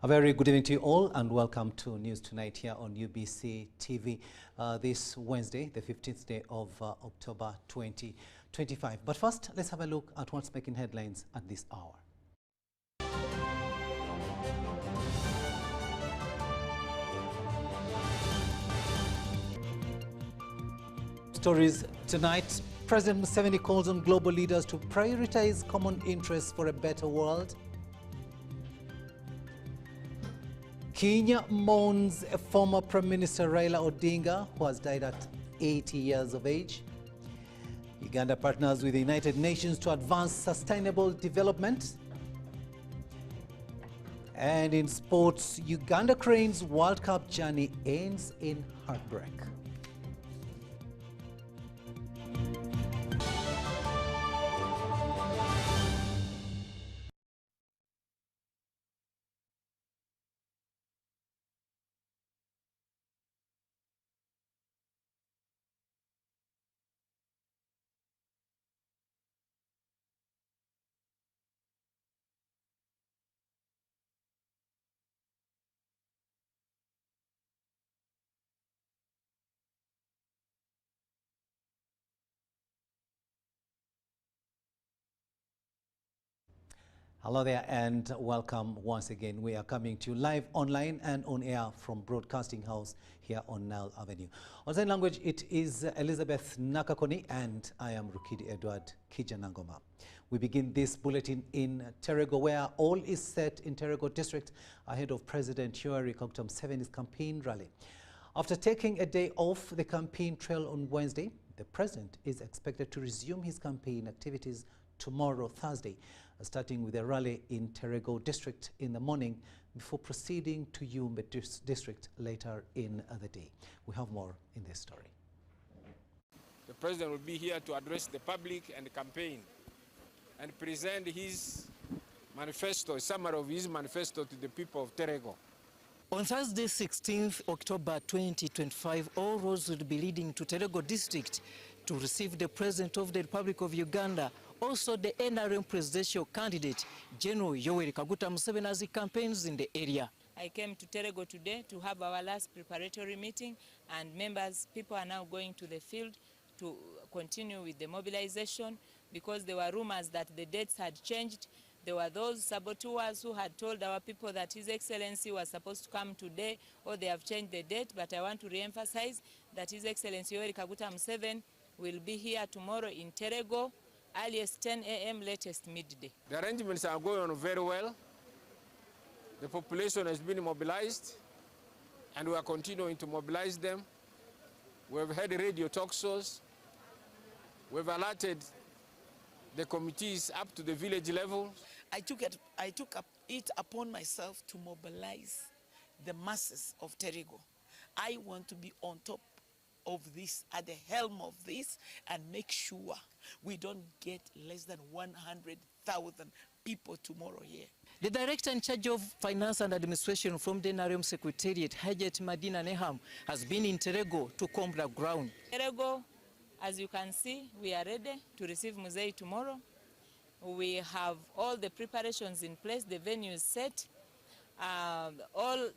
A very good evening to you all and welcome to News Tonight here on UBC TV this Wednesday, the 15th day of October 2025. But first, let's have a look at what's making headlines at this hour. Stories tonight. President Museveni calls on global leaders to prioritize common interests for a better world. Kenya mourns a former Prime Minister Raila Odinga who has died at 80 years of age. Uganda partners with the United Nations to advance sustainable development. And in sports, Uganda Cranes World Cup journey ends in heartbreak. Hello there and welcome once again. We are coming to you live online and on air from Broadcasting House here on Nile Avenue. On sign language, it is Elizabeth Nakakoni and I am Rukidi Kiijjanangoma. We begin this bulletin in Terego, where all is set in Terego district ahead of President Yoweri Kaguta Museveni's campaign rally. After taking a day off the campaign trail on Wednesday, the president is expected to resume his campaign activities tomorrow, Thursday, starting with a rally in Terego district in the morning before proceeding to Yumbe district later in the day. We have more in this story. The president will be here to address the public and the campaign and present his manifesto, a summary of his manifesto to the people of Terego. On Thursday, 16th October 2025, all roads will be leading to Terego district to receive the President of the Republic of Uganda, also the NRM presidential candidate, General Yoweri Kaguta Museveni, as he campaigns in the area. I came to Terego today to have our last preparatory meeting, and people are now going to the field to continue with the mobilization because there were rumors that the dates had changed. There were those saboteurs who had told our people that His Excellency was supposed to come today or they have changed the date, but I want to re-emphasize that His Excellency Yoweri Kaguta Museveni will be here tomorrow in Terego, earliest 10 a.m., latest midday. The arrangements are going on very well. The population has been mobilized and we are continuing to mobilize them. We have had radio talk shows. We've alerted the committees up to the village level. I took it upon myself to mobilize the masses of Terego. I want to be on top of this, at the helm of this, and make sure we don't get less than 100,000 people tomorrow here. The director in charge of finance and administration from the NRM Secretariat, Hajet Madina Neham, has been in Terego to comb the ground. Terego, as you can see, we are ready to receive Musei tomorrow. We have all the preparations in place, the venue is set, all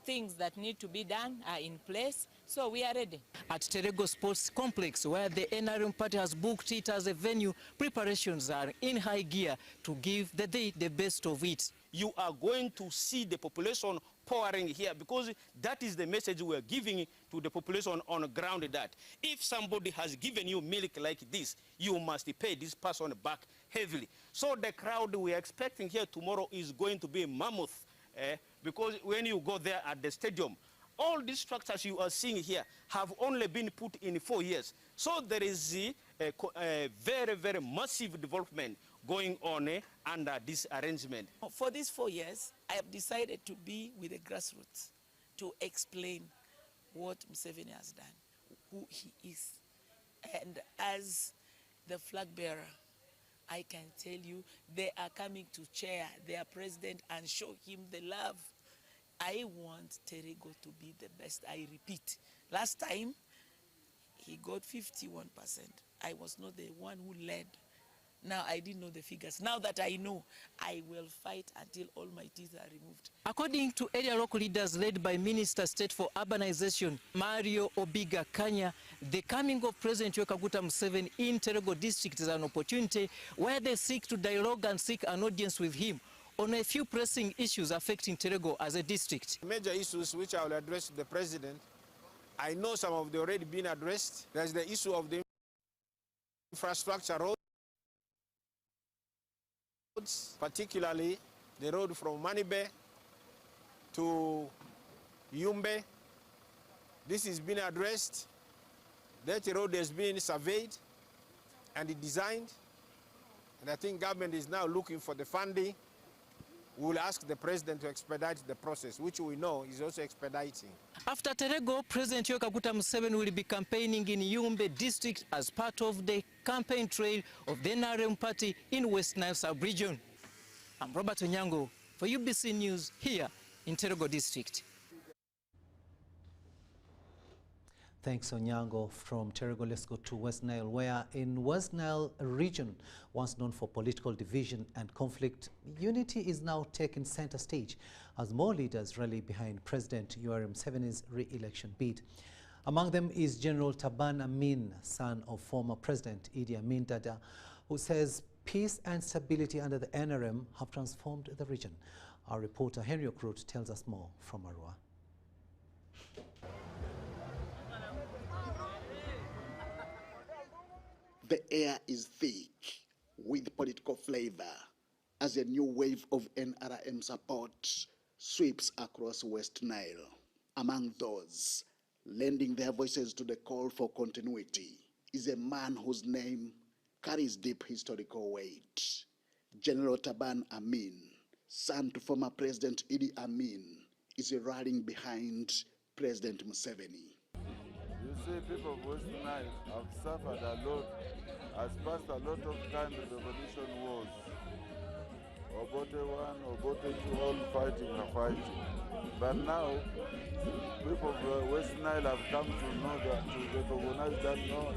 things that need to be done are in place, so we are ready. At Terego Sports Complex, where the NRM party has booked it as a venue, preparations are in high gear to give the day the best of it. You are going to see the population pouring here because that is the message we are giving to the population on the ground, that if somebody has given you milk like this, you must pay this person back heavily. So the crowd we are expecting here tomorrow is going to be mammoth. Because when you go there at the stadium, all these structures you are seeing here have only been put in 4 years. So there is a very, very massive development going on under this arrangement. For these 4 years, I have decided to be with the grassroots to explain what Museveni has done, who he is. And as the flag bearer, I can tell you they are coming to chair their president and show him the love. I want Terego to be the best. I repeat, last time he got 51%. I was not the one who led. Now, I didn't know the figures. Now that I know, I will fight until all my teeth are removed. According to area local leaders led by Minister State for Urbanization, Mario Obiga Kanya, the coming of President Yoweri Kaguta Museveni in Terego district is an opportunity where they seek to dialogue and seek an audience with him on a few pressing issues affecting Terego as a district. Major issues which I will address to the President, I know some of them already been addressed. There's the issue of the infrastructure roads, particularly the road from Manibe to Yumbe. This has been addressed. That road has been surveyed and designed, and I think government is now looking for the funding. We will ask the President to expedite the process, which we know is also expediting. After Terego, President Yoweri Kaguta Museveni will be campaigning in Yumbe district as part of the campaign trail of the NRM party in West Nile sub-region. I'm Robert Onyango for UBC News here in Terego district. Thanks, Onyango. From Terego, let's go to West Nile, where in West Nile region, once known for political division and conflict, unity is now taking center stage as more leaders rally behind President Yoweri Museveni's re-election bid. Among them is General Taban Amin, son of former President Idi Amin Dada, who says peace and stability under the NRM have transformed the region. Our reporter Henry Okrut tells us more from Arua. The air is thick with political flavor as a new wave of NRM support sweeps across West Nile. Among those lending their voices to the call for continuity is a man whose name carries deep historical weight. General Taban Amin, son to former President Idi Amin, is rallying behind President Museveni. You see, people of West Nile have suffered a lot, has passed a lot of kind of revolution wars. Obote 1, Obote 2, all fighting and fighting. But now, people of West Nile have come to know that, to recognize that no,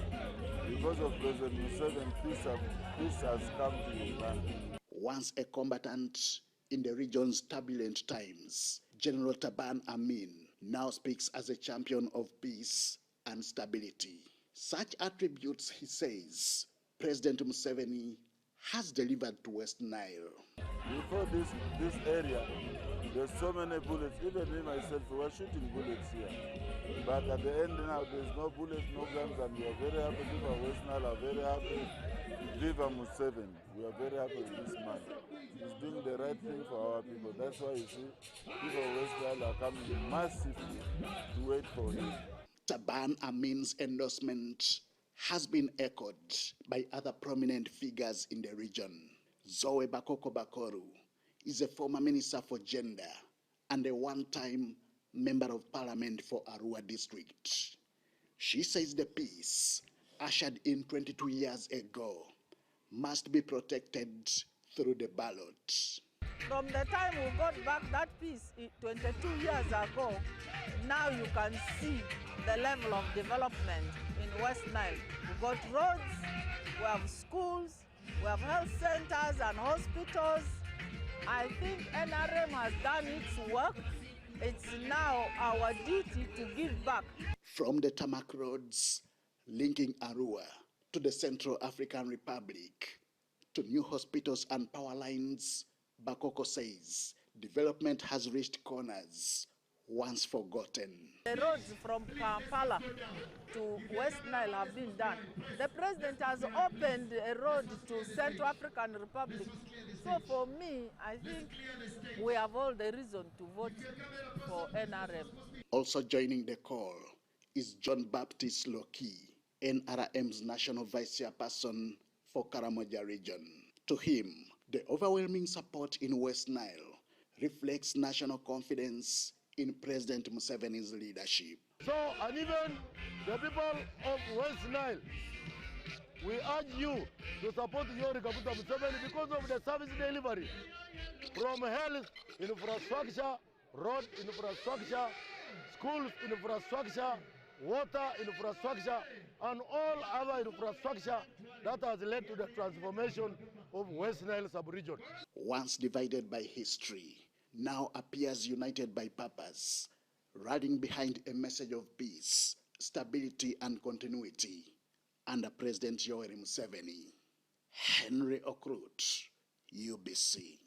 because of President Museveni, peace has come to Uganda. Once a combatant in the region's turbulent times, General Taban Amin now speaks as a champion of peace and stability. Such attributes, he says, President Museveni has delivered to West Nile. Before this area, there's so many bullets. Even me myself, we were shooting bullets here. But at the end now, there's no bullets, no guns, and we are very happy. People of West Nile are very happy. Viva Museveni. We are very happy with this man. He's doing the right thing for our people. That's why you see, people of West Nile are coming massively to wait for him. Taban Amin's endorsement has been echoed by other prominent figures in the region. Zoe Bakoko Bakoru is a former minister for gender and a one-time member of parliament for Arua district. She says the peace ushered in 22 years ago must be protected through the ballot. From the time we got back that peace 22 years ago, now you can see the level of development in West Nile. We got roads, we have schools, we have health centers and hospitals. I think NRM has done its work. It's now our duty to give back. From the tarmac roads linking Arua to the Central African Republic, to new hospitals and power lines, Bakoko says development has reached corners once forgotten. The roads from Kampala to West Nile have been done. The president has opened a road to Central African Republic. So for me, I think we have all the reason to vote for NRM. Also joining the call is John Baptist Loki, NRM's national vice chairperson for Karamoja region. To him, the overwhelming support in West Nile reflects national confidence in President Museveni's leadership. So, and even the people of West Nile, we urge you to support Yoweri Kaguta Museveni because of the service delivery from health infrastructure, road infrastructure, schools infrastructure, water infrastructure, and all other infrastructure that has led to the transformation of West Nile sub-region. Once divided by history, now appears united by purpose, rallying behind a message of peace, stability, and continuity under President Yoweri Museveni. Henry Okrut, UBC.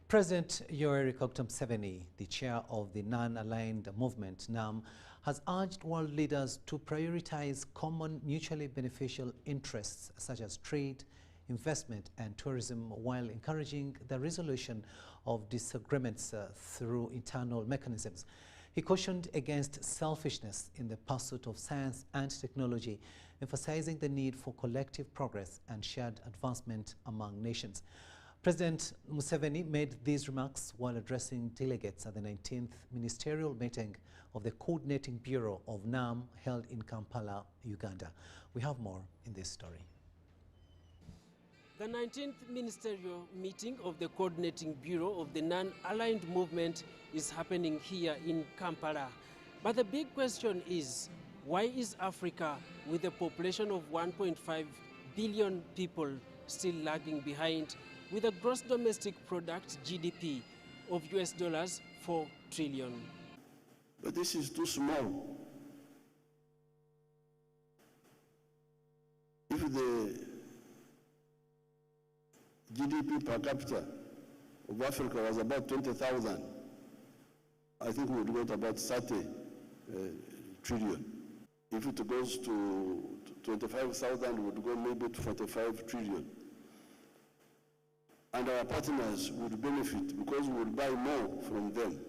President Yoweri Museveni, the chair of the Non-Aligned Movement, NAM, has urged world leaders to prioritize common mutually beneficial interests such as trade, investment and tourism, while encouraging the resolution of disagreements through internal mechanisms. He cautioned against selfishness in the pursuit of science and technology, emphasizing the need for collective progress and shared advancement among nations. President Museveni made these remarks while addressing delegates at the 19th ministerial meeting of the Coordinating Bureau of NAM held in Kampala, Uganda. We have more in this story. The 19th ministerial meeting of the Coordinating Bureau of the Non-Aligned Movement is happening here in Kampala. But the big question is, why is Africa, with a population of 1.5 billion people, still lagging behind, with a gross domestic product GDP of US$ 4 trillion. But this is too small. If the GDP per capita of Africa was about 20,000, I think we would get about 30 trillion. If it goes to 25,000, we would go maybe to 45 trillion. And our partners would benefit because we would buy more from them.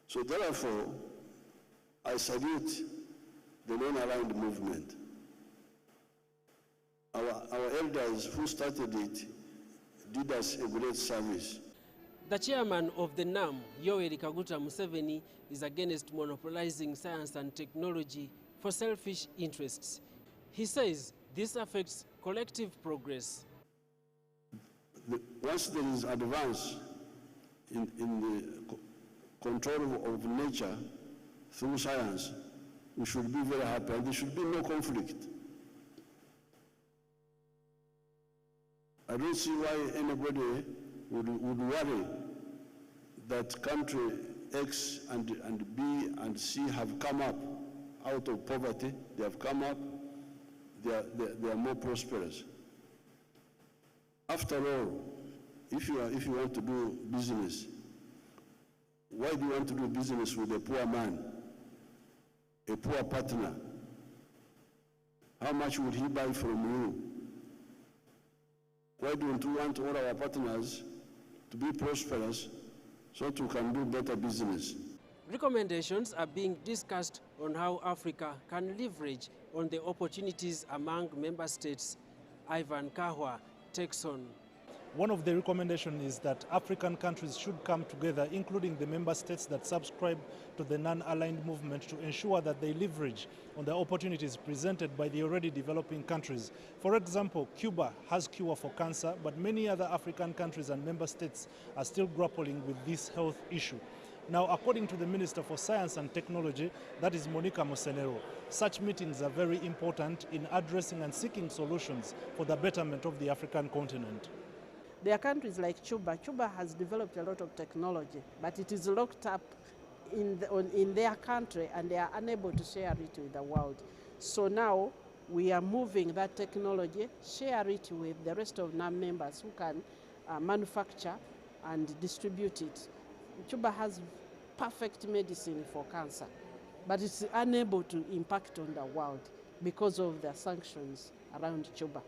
So therefore, I salute the non-aligned movement. Our elders who started it did us a great service. The chairman of the NAM, Yoweri Museveni, is against monopolizing science and technology for selfish interests. He says this affects collective progress. Once there is advance in the control of nature through science, we should be very happy, and there should be no conflict. I don't see why anybody would worry that country X and B and C have come up out of poverty. They have come up, they are more prosperous. After all, if you want to do business, why do you want to do business with a poor man, a poor partner? How much would he buy from you? Why don't we want all our partners to be prosperous so that we can do better business? Recommendations are being discussed on how Africa can leverage on the opportunities among member states. Ivan Kahwa takes on. One of the recommendations is that African countries should come together, including the member states that subscribe to the non-aligned movement, to ensure that they leverage on the opportunities presented by the already developing countries. For example, Cuba has cure for cancer, but many other African countries and member states are still grappling with this health issue. Now, according to the Minister for Science and Technology, that is Monica Mosenero, such meetings are very important in addressing and seeking solutions for the betterment of the African continent. There are countries like Cuba. Cuba has developed a lot of technology, but it is locked up in their country and they are unable to share it with the world. So now we are moving that technology, share it with the rest of NAM members who can manufacture and distribute it. Cuba has perfect medicine for cancer, but it's unable to impact on the world because of the sanctions around Cuba.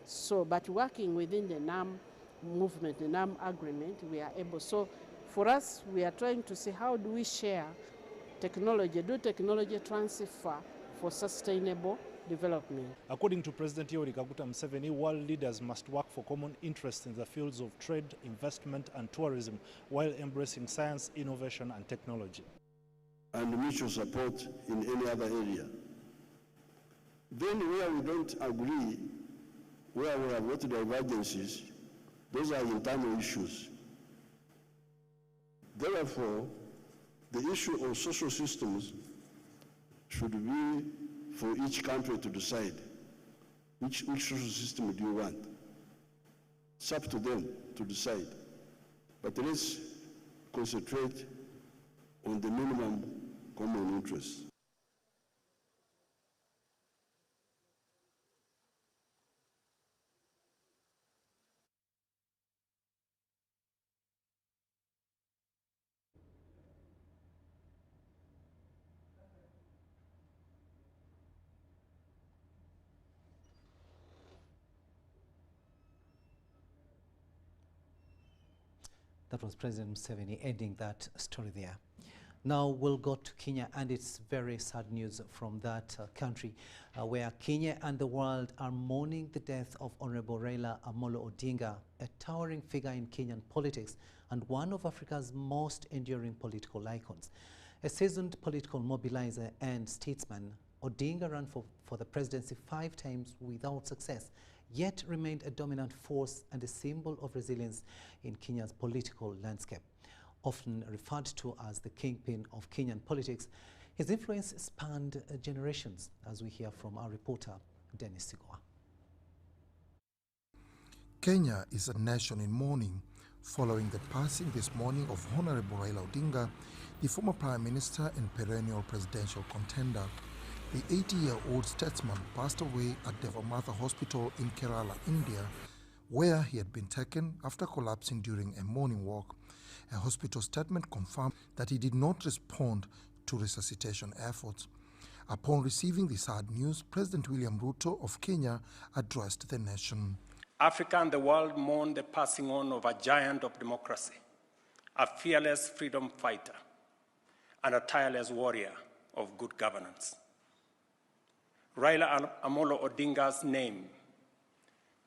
So, but working within the NAM movement, the NAM agreement, we are able. So for us, we are trying to see how do we share technology, do technology transfer for sustainable development. According to President Yoweri Museveni, world leaders must work for common interests in the fields of trade, investment and tourism while embracing science, innovation and technology. And mutual support in any other area. Then where we don't agree, where we have got divergences, those are internal issues. Therefore, the issue of social systems should be for each country to decide which social system do you want. It's up to them to decide. But let's concentrate on the minimum common interest. That was President Museveni ending that story there. Now we'll go to Kenya, and it's very sad news from that country, where Kenya and the world are mourning the death of Honorable Raila Amolo Odinga, a towering figure in Kenyan politics and one of Africa's most enduring political icons. A seasoned political mobilizer and statesman, Odinga ran for the presidency 5 times without success, yet remained a dominant force and a symbol of resilience in Kenya's political landscape. Often referred to as the kingpin of Kenyan politics, his influence spanned generations, as we hear from our reporter, Dennis Sigoa. Kenya is a nation in mourning following the passing this morning of Honorable Raila Odinga, the former Prime Minister and perennial presidential contender. The 80-year-old statesman passed away at Devamatha Hospital in Kerala, India, where he had been taken after collapsing during a morning walk. A hospital statement confirmed that he did not respond to resuscitation efforts. Upon receiving the sad news, President William Ruto of Kenya addressed the nation. Africa and the world mourn the passing on of a giant of democracy, a fearless freedom fighter, and a tireless warrior of good governance. Raila Amolo Odinga's name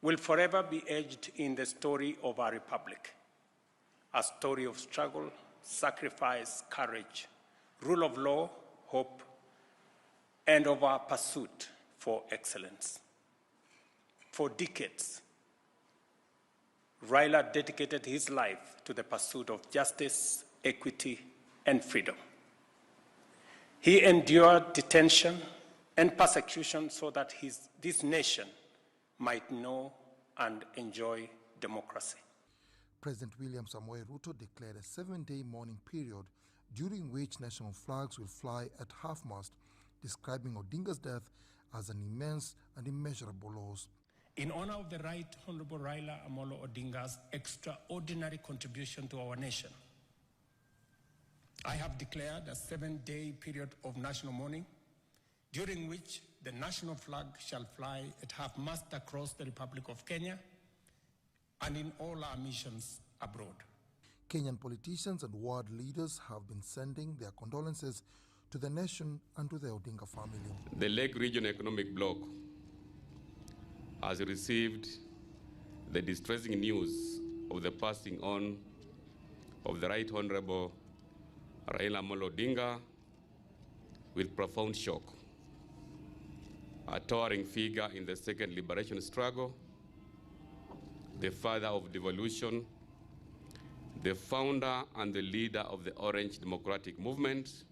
will forever be etched in the story of our republic, a story of struggle, sacrifice, courage, rule of law, hope, and of our pursuit for excellence. For decades, Raila dedicated his life to the pursuit of justice, equity, and freedom. He endured detention and persecution so that this nation might know and enjoy democracy. President William Samoei Ruto declared a 7-day mourning period during which national flags will fly at half-mast, describing Odinga's death as an immense and immeasurable loss. In honor of the Right Honorable Raila Amolo Odinga's extraordinary contribution to our nation, I have declared a 7-day period of national mourning, during which the national flag shall fly at half-mast across the Republic of Kenya and in all our missions abroad. Kenyan politicians and world leaders have been sending their condolences to the nation and to the Odinga family. The Lake Region Economic Bloc has received the distressing news of the passing on of the Right Honorable Raila Amolo Odinga with profound shock. A towering figure in the second liberation struggle, the father of devolution, the founder and the leader of the Orange Democratic Movement,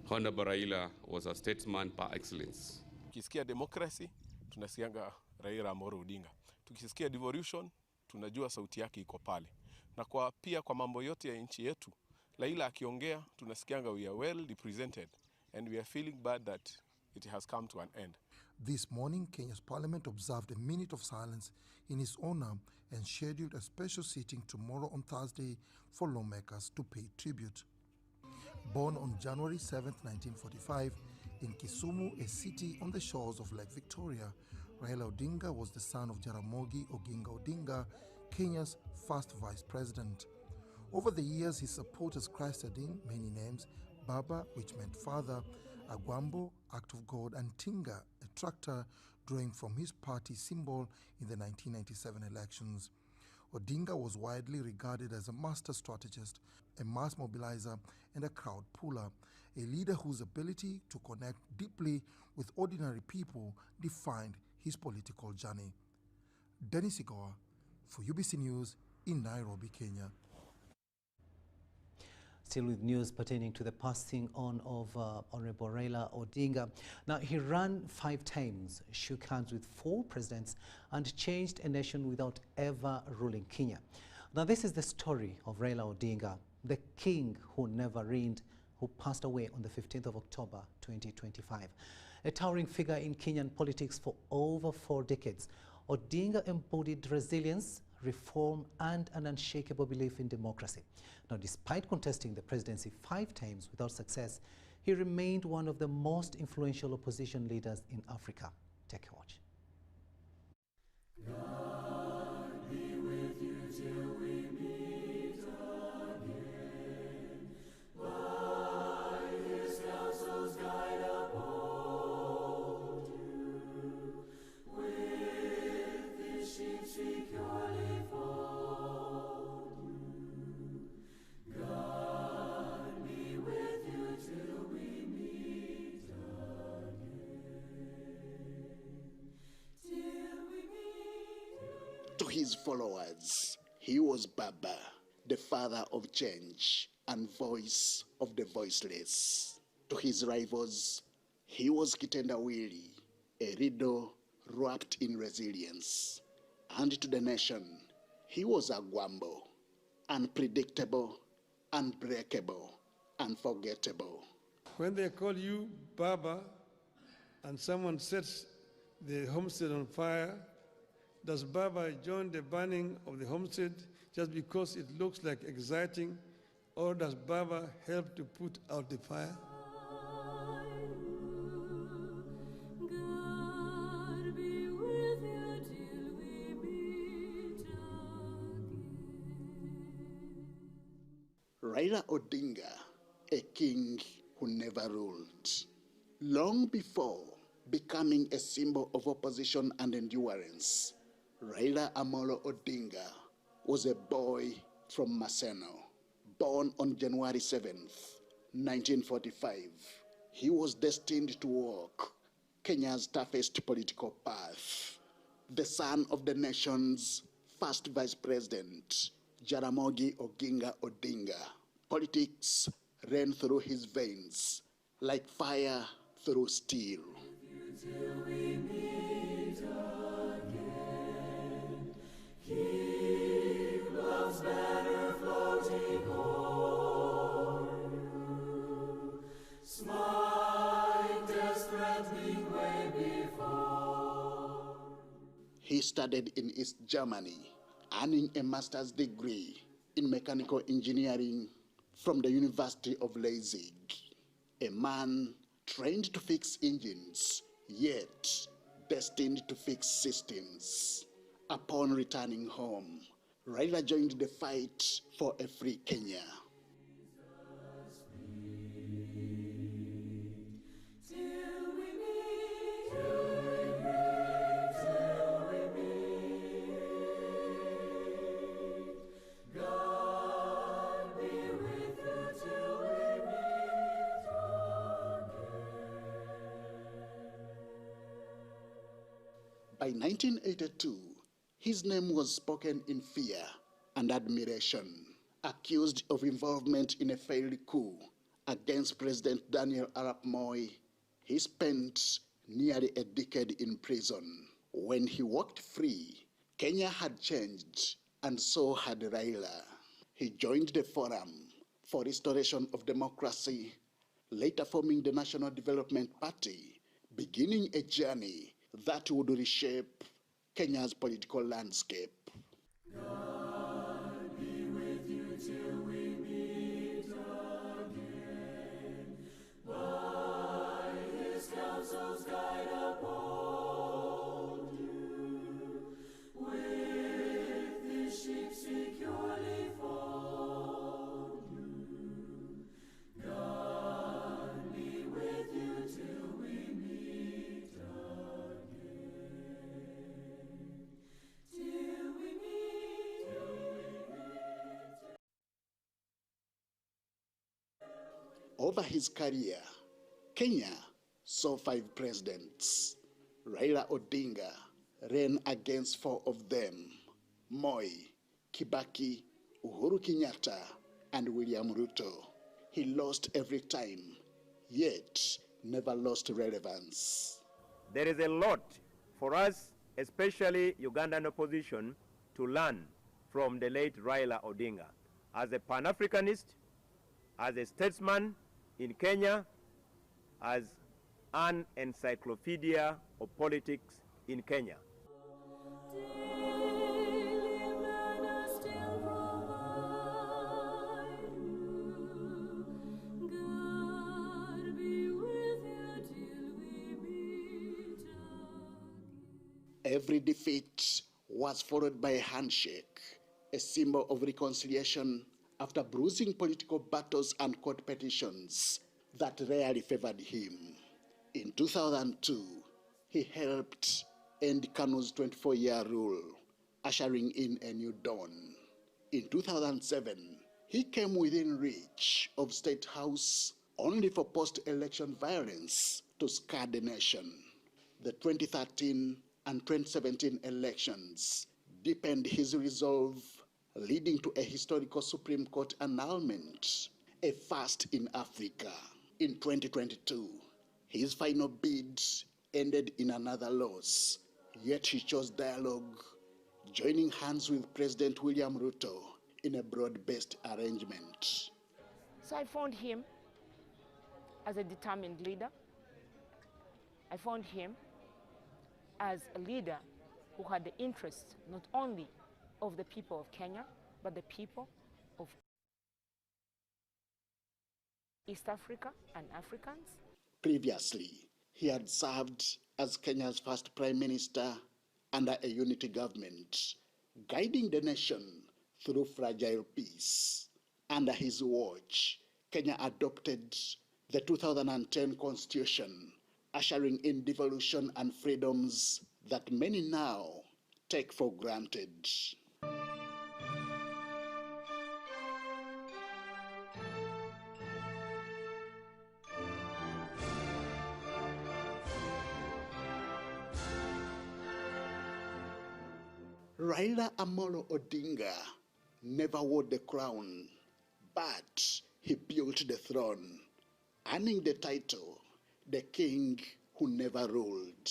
Honorable Raila was a statesman par excellence. Tukisikia democracy, tunasikianga Raila Amolo Odinga. Tukisikia devolution, tunajua sauti yake iko pale. Na pia kwa mambo yote ya nchi yetu, Raila akiongea, tunasikianga we are well represented and we are feeling bad that it has come to an end. This morning, Kenya's parliament observed a minute of silence in his honor and scheduled a special sitting tomorrow on Thursday for lawmakers to pay tribute. Born on January 7, 1945, in Kisumu, a city on the shores of Lake Victoria, Raila Odinga was the son of Jaramogi Oginga Odinga, Kenya's first vice president. Over the years, his supporters christened him many names: Baba, which meant father, Agwambo, act of God, and Tinga, a tractor, drawing from his party symbol in the 1997 elections. Odinga was widely regarded as a master strategist, a mass mobilizer, and a crowd puller, a leader whose ability to connect deeply with ordinary people defined his political journey. Dennis Sigoa for UBC News in Nairobi, Kenya. Still with news pertaining to the passing on of Honorable Raila Odinga. Now, he ran 5 times, shook hands with 4 presidents, and changed a nation without ever ruling Kenya. Now, this is the story of Raila Odinga, the king who never reigned, who passed away on the 15th of October 2025. A towering figure in Kenyan politics for over 4 decades, Odinga embodied resilience, reform, and an unshakable belief in democracy. Now, despite contesting the presidency 5 times without success, he remained one of the most influential opposition leaders in Africa. Take a watch. God be with you till we meet again. By his counsels guide uphold you. With his sheep securely fold you. God be with you till we meet again. To his followers, he was Baba, the father of change and voice of the voiceless. To his rivals, he was Kitendawili, a riddle wrapped in resilience. And to the nation, he was Agwambo, unpredictable, unbreakable, unforgettable. When they call you Baba and someone sets the homestead on fire, does Baba join the burning of the homestead just because it looks like exciting, or does Baba help to put out the fire? God be with you till we meet again. Raila Odinga, a king who never ruled. Long before becoming a symbol of opposition and endurance, Raila Amolo Odinga was a boy from Maseno. Born on January 7th, 1945, he was destined to walk Kenya's toughest political path. The son of the nation's first vice president, Jaramogi Oginga Odinga, politics ran through his veins like fire through steel. Till we meet again, keep love's banner floating o'er you. Smite death's threatening way before. He studied in East Germany, earning a master's degree in mechanical engineering from the University of Leipzig. A man trained to fix engines, yet destined to fix systems. Upon returning home, Raila joined the fight for a free Kenya. By 1982, his name was spoken in fear and admiration. Accused of involvement in a failed coup against President Daniel Arap Moi, he spent nearly a decade in prison. When he walked free, Kenya had changed, and so had Raila. He joined the Forum for Restoration of Democracy, later forming the National Development Party, beginning a journey that would reshape Kenya's political landscape. God be with you till we meet again. By his counsels guide uphold you. With his sheep securely fold you. God be with you till we meet Over his career, Kenya saw 5 presidents. Raila Odinga ran against 4 of them: Moi, Kibaki, Uhuru Kenyatta, and William Ruto. he lost every time, yet never lost relevance. There is a lot for us, especially Ugandan opposition, to learn from the late Raila Odinga as a Pan-Africanist, as a statesman in Kenya, as an encyclopedia of politics in Kenya. Every defeat was followed by a handshake, a symbol of reconciliation after bruising political battles and court petitions that rarely favored him. In 2002, he helped end Kanu's 24-year rule, ushering in a new dawn. In 2007, he came within reach of State House only for post-election violence to scar the nation. The 2013 and 2017 elections deepened his resolve, leading to a historical Supreme Court annulment, a first in Africa. In 2022, his final bid ended in another loss, yet he chose dialogue, joining hands with President William Ruto in a broad-based arrangement. So I found him as a determined leader. I found him as a leader who had the interests not only of the people of Kenya, but the people of East Africa and Africans. Previously, he had served as Kenya's first prime minister under a unity government, guiding the nation through fragile peace. Under his watch, Kenya adopted the 2010 Constitution, ushering in devolution and freedoms that many now take for granted. Raila Amolo Odinga never wore the crown, but he built the throne, earning the title, the king who never ruled.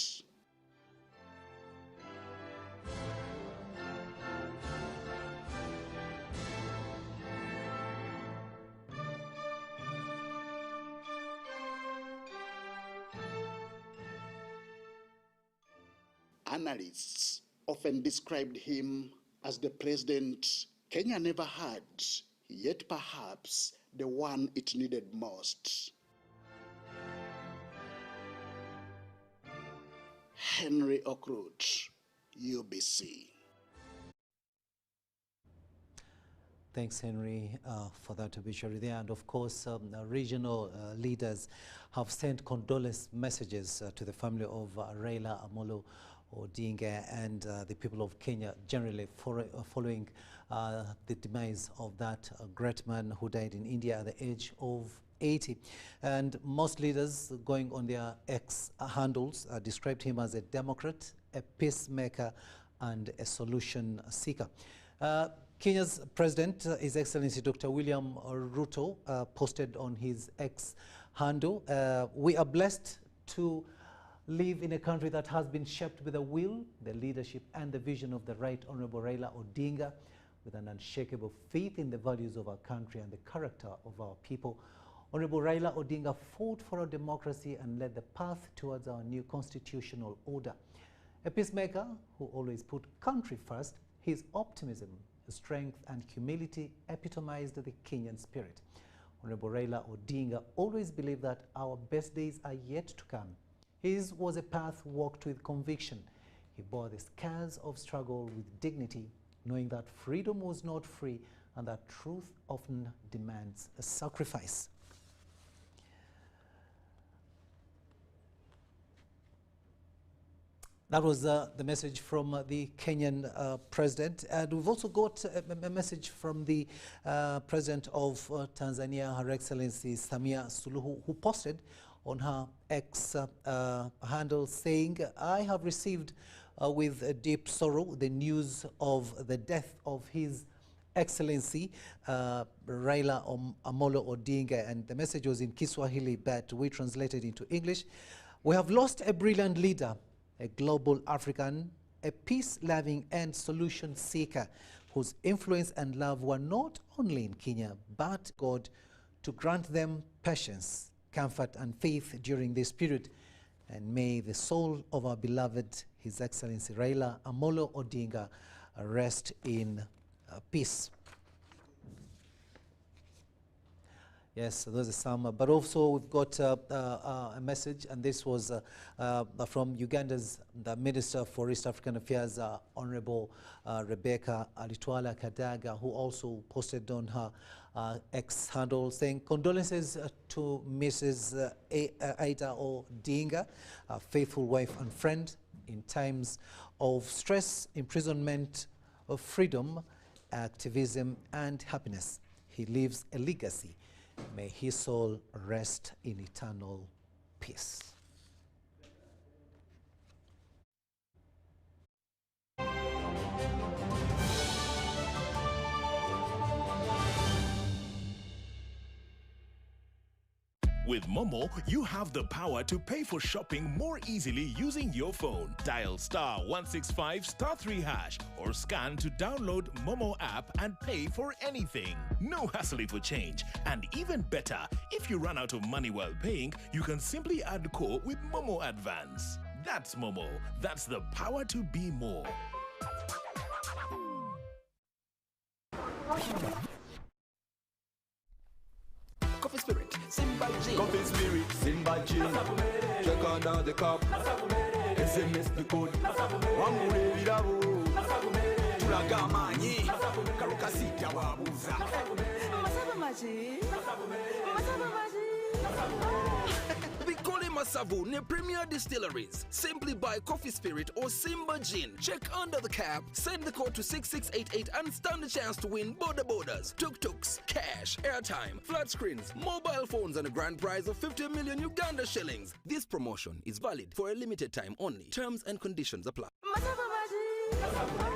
Analysts often described him as the president Kenya never had, yet perhaps the one it needed most. Henry Okrut, UBC. Thanks, Henry, for that obituary there. And of course, regional leaders have sent condolence messages to the family of Raila Amolo Odinga and the people of Kenya generally following the demise of that great man who died in India at the age of 80. And most leaders going on their X handles described him as a Democrat, a peacemaker, and a solution seeker. Kenya's President, His Excellency Dr. William Ruto, posted on his X handle, "We are blessed to live in a country that has been shaped with the will, the leadership, and the vision of the Right Honorable Raila Odinga, with an unshakable faith in the values of our country and the character of our people. Honorable Raila Odinga fought for our democracy and led the path towards our new constitutional order. A peacemaker who always put country first, his optimism, strength, and humility epitomized the Kenyan spirit. Honorable Raila Odinga always believed that our best days are yet to come. His was a path walked with conviction. He bore the scars of struggle with dignity, knowing that freedom was not free and that truth often demands a sacrifice." That was the message from the Kenyan president. And we've also got a message from the president of Tanzania, Her Excellency Samia Suluhu, who posted on her X handle saying, "I have received with deep sorrow the news of the death of His Excellency Raila Amolo Odinga, and the message was in Kiswahili, but we translated into English. We have lost a brilliant leader, a global African, a peace-loving and solution seeker whose influence and love were not only in Kenya, but God to grant them patience, comfort and faith during this period. And may the soul of our beloved, His Excellency Raila Amolo Odinga, rest in peace. Yes, those are some, but also we've got a message, and this was from Uganda's the Minister for East African Affairs, Honorable Rebecca Alitwala Kadaga, who also posted on her X handle saying, condolences to Mrs. Aida Odinga, a faithful wife and friend in times of stress, imprisonment, of freedom, activism and happiness. He leaves a legacy. May his soul rest in eternal peace. With Momo, you have the power to pay for shopping more easily using your phone. Dial *165*3# or scan to download Momo app and pay for anything. No hassle for change. And even better, if you run out of money while paying, you can simply add core with Momo Advance. That's Momo. That's the power to be more. Coffee Spirit, Simba Gin. Coffee Spirit, Simba Gin. Check out the cup. SMS the code. Wangure virabo. Tulaga manyi. Karukasita wabuza. Masaba maji. Masaba maji. We call it Masavu near Premier Distilleries. Simply buy Coffee Spirit or Simba Gin. Check under the cap, send the code to 6688 and stand a chance to win border borders, tuk-tuks, cash, airtime, flat screens, mobile phones and a grand prize of 50 million Uganda shillings. This promotion is valid for a limited time only. Terms and conditions apply.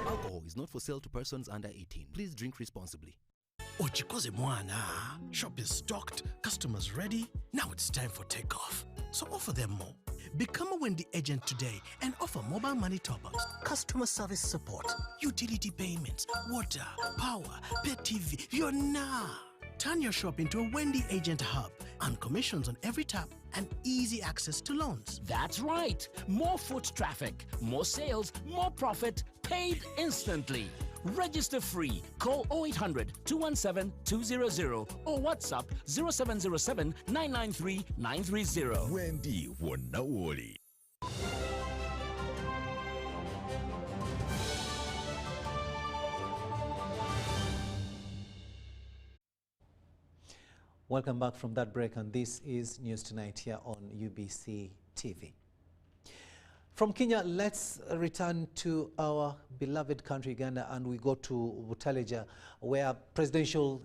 Alcohol is not for sale to persons under 18. Please drink responsibly. Ochikoze mwana. Shop is stocked, customers ready. Now it's time for takeoff. So offer them more. Become a Wendy agent today and offer mobile money top-ups, customer service support, utility payments, water, power, pay TV. You're nah. Turn your shop into a Wendy agent hub and commissions on every tap and easy access to loans. That's right. More foot traffic, more sales, more profit, paid instantly. Register free. Call 0800-217-200 or WhatsApp 0707-993-930. Wendy Wonawoli. Welcome back from that break, and this is News Tonight here on UBC TV. From Kenya, let's return to our beloved country, Uganda, and we go to Butaleja, where presidential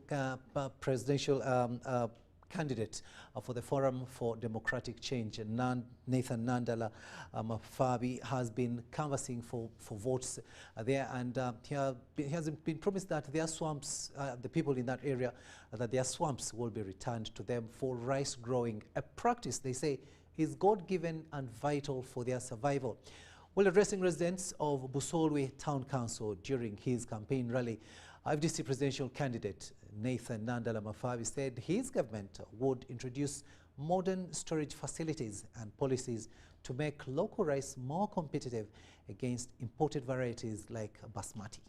candidate for the Forum for Democratic Change, Nathan Nandala Mafabi, has been canvassing for votes there, and he has been promised that their swamps, the people in that area, that their swamps will be returned to them for rice growing, a practice they say is God-given and vital for their survival. While addressing residents of Busolwe Town Council during his campaign rally, FDC presidential candidate Nathan Nandala Mafabi said his government would introduce modern storage facilities and policies to make local rice more competitive against imported varieties like basmati.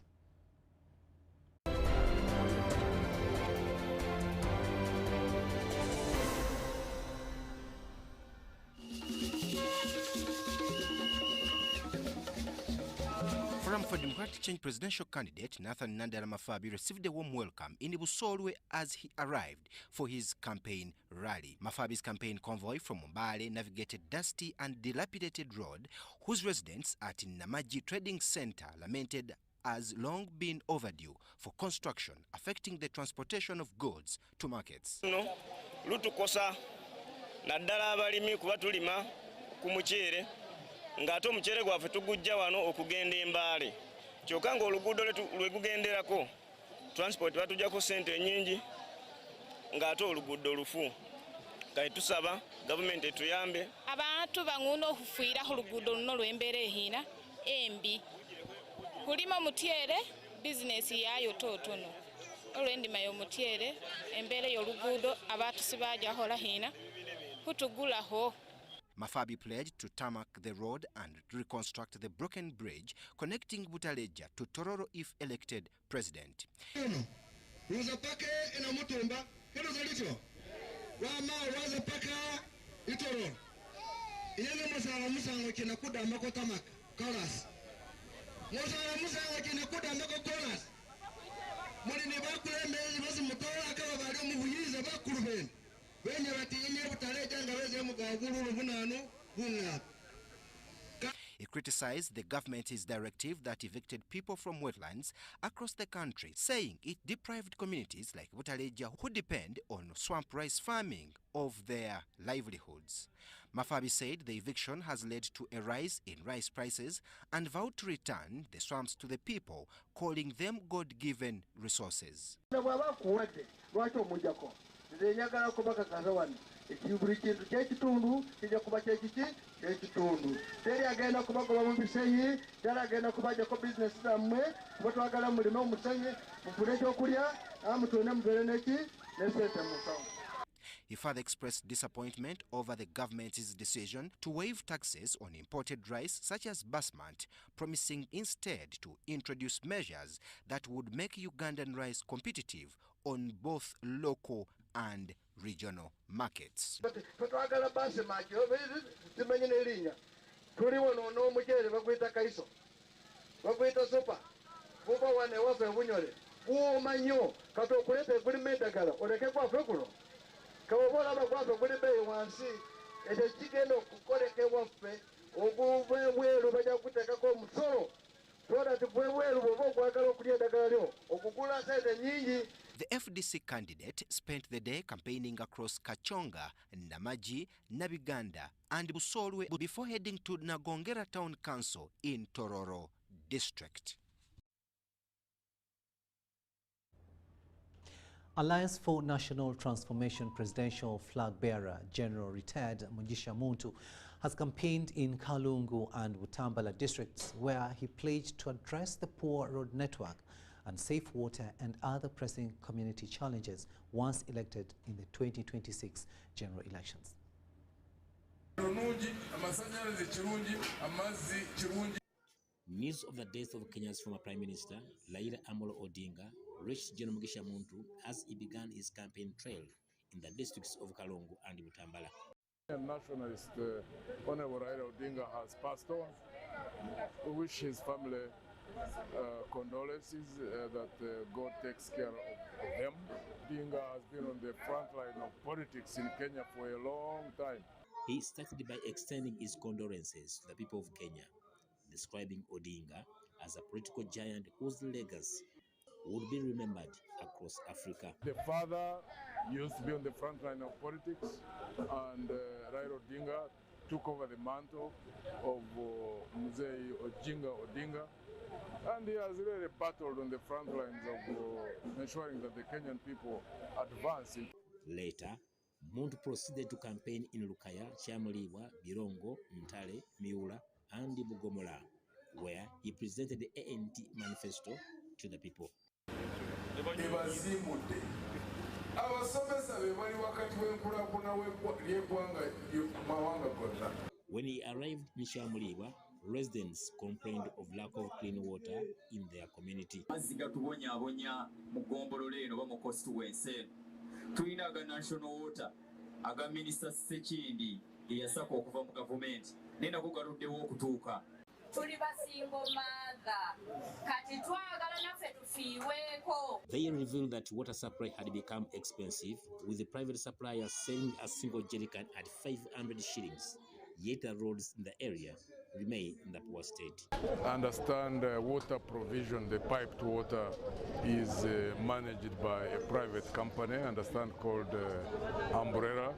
Forum for Democratic Change presidential candidate Nathan Nandala Mafabi received a warm welcome in Busolwe as he arrived for his campaign rally. Mafabi's campaign convoy from Mbale navigated dusty and dilapidated road, whose residents at Namaji Trading Center lamented has long been overdue for construction, affecting the transportation of goods to markets. Lutukosa naddala abalimi kuba tulima ku muceere ng'ate omuceere gwaffe tugujja wano okugenda Embaale kyokka ng'oluguudo lwe gugenderako transport batujjako ssente nnyingi ng'ate oluguudo lufu kati tusaba gavumenti etuyambe abantu bang'una okufiira ku luguudo luno lw'embeera ehina embi kulima omutyere bizinesi yayo totono olw'endima y'omutyere embeera y'oluguudo abatusi bajjahola hina kutugulaho. Mafabi pledged to tarmac the road and reconstruct the broken bridge connecting Butaleja to Tororo if elected president. He criticized the government's directive that evicted people from wetlands across the country, saying it deprived communities like Butaleja, who depend on swamp rice farming, of their livelihoods. Mafabi said the eviction has led to a rise in rice prices and vowed to return the swamps to the people, calling them God-given resources. Buri kintu cy'ekitundu kijja kuba cy'ekitundu teri agenda kubagoba mu bisenyi teri agenda kubajjako bizinesi zammwe kuba twagala mulime omusenyi mufune ekyokulya amutune mubere neki n'esente musawo. He further expressed disappointment over the government's decision to waive taxes on imported rice such as basmati, promising instead to introduce measures that would make Ugandan rice competitive on both local and regional markets. Twagala basmati zimenye n'erinnya tuliwo n'omuceere bagwita kaiso bagwita sopa guba wane waffe bunyole guwooma nnyo kati okuleeta egulima eddagala oleke gwaffe guno kawoba olaba gwaffe guli bbeeyi wansi ekyo kigenda okukoleka waffe oguva ebweru bajja kuteekako omusolo soda ti gwe bweru bw'oba okwagala okulya eddagala lyo okugula sente nnyingi. The FDC candidate spent the day campaigning across Kachonga, Namaji, Nabiganda and Busolwe before heading to Nagongera Town Council in Tororo district. Alliance for National Transformation presidential flag bearer, General Retired Mugisha Muntu, has campaigned in Kalungu and Butambala districts, where he pledged to address the poor road network and safe water and other pressing community challenges once elected in the 2026 general elections. News of the death of Kenya's former Prime Minister, Raila Amolo Odinga, reached General Mugisha Muntu as he began his campaign trail in the districts of Kalungu and Butambala. Nationalist Honorable Raila Odinga has passed on. We wish his family condolences that God takes care of them. Odinga has been on the front line of politics in Kenya for a long time. He started by extending his condolences to the people of Kenya, describing Odinga as a political giant whose legacy would be remembered across Africa. The father used to be on the front line of politics, and Raila Odinga took over the mantle of Mzee Odinga, and he has really battled on the front lines of ensuring that the Kenyan people advance. Later, Muntu proceeded to campaign in Lukaya, Chamulibwa, Birongo, Ntale, Miura, and Bugomola, where he presented the ANT manifesto to the people. When he arrived in Chamulibwa, residents complained of lack of clean water in their community. National water aga minister Sekindi eyasaka okuva mu government nena kugaruddewo okutuuka tuli basingo maaga kati twagala naffe tufiiweeko. They revealed that water supply had become expensive, with the private suppliers selling a single jerrycan at 500 shillings. Yet the roads in the area remain in the poor state. I understand water provision, the piped water, is managed by a private company, I understand called Umbrella.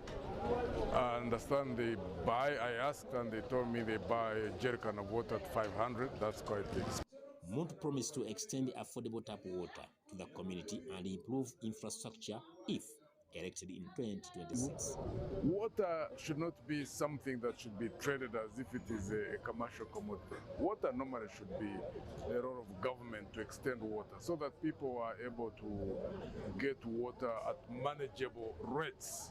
I understand they buy, I asked and they told me they buy a jerrycan of water at 500, that's quite expensive. Muntu promised to extend affordable tap water to the community and improve infrastructure if elected in 2026. Water should not be something that should be traded as if it is a commercial commodity. Water normally should be the role of government to extend water so that people are able to get water at manageable rates.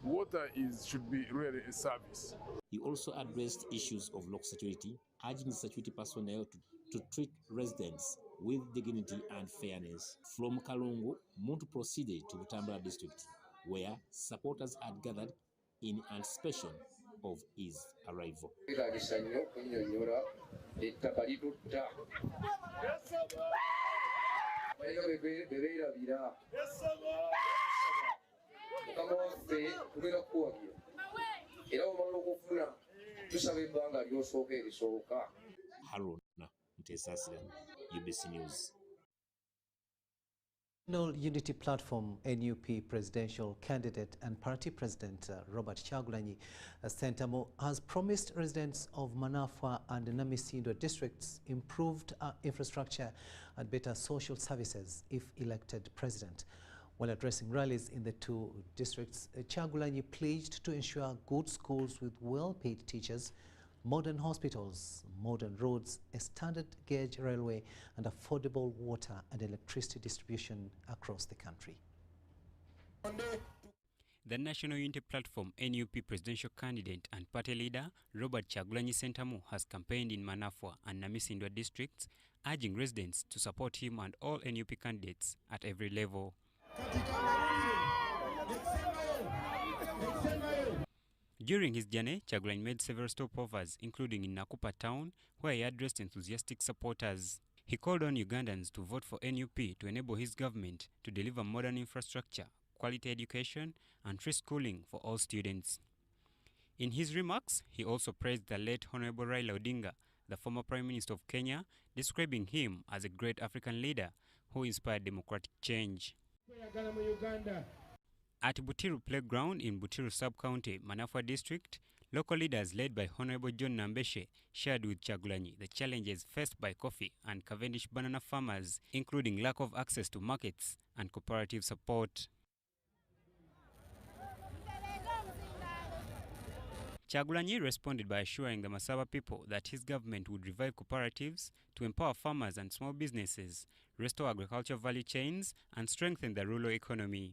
Water should be really a service. He also addressed issues of local security, urging the security personnel to treat residents with dignity and fairness. From Kalungu, Muntu proceeded to Butambala district, where supporters had gathered in anticipation of his arrival. Haruna Mtesasira, UBC News. National Unity Platform NUP presidential candidate and party president Robert Kyagulanyi Ssentamu has promised residents of Manafwa and Namisindwa districts improved infrastructure and better social services if elected president. While addressing rallies in the two districts, Kyagulanyi pledged to ensure good schools with well-paid teachers, modern hospitals, modern roads, a standard gauge railway and affordable water and electricity distribution across the country. The National Unity Platform NUP presidential candidate and party leader Robert Kyagulanyi Ssentamu has campaigned in Manafwa and Namisindwa districts, urging residents to support him and all NUP candidates at every level. During his journey, Kyagulanyi made several stopovers, including in Nakupa town, where he addressed enthusiastic supporters. He called on Ugandans to vote for NUP to enable his government to deliver modern infrastructure, quality education, and free schooling for all students. In his remarks, he also praised the late Honorable Raila Odinga, the former Prime Minister of Kenya, describing him as a great African leader who inspired democratic change. At Butiru Playground in Butiru Sub-County, Manafwa District, local leaders led by Honorable John Nambeshe shared with Kyagulanyi the challenges faced by coffee and Cavendish banana farmers, including lack of access to markets and cooperative support. Kyagulanyi responded by assuring the Masaba people that his government would revive cooperatives to empower farmers and small businesses, restore agricultural value chains, and strengthen the rural economy.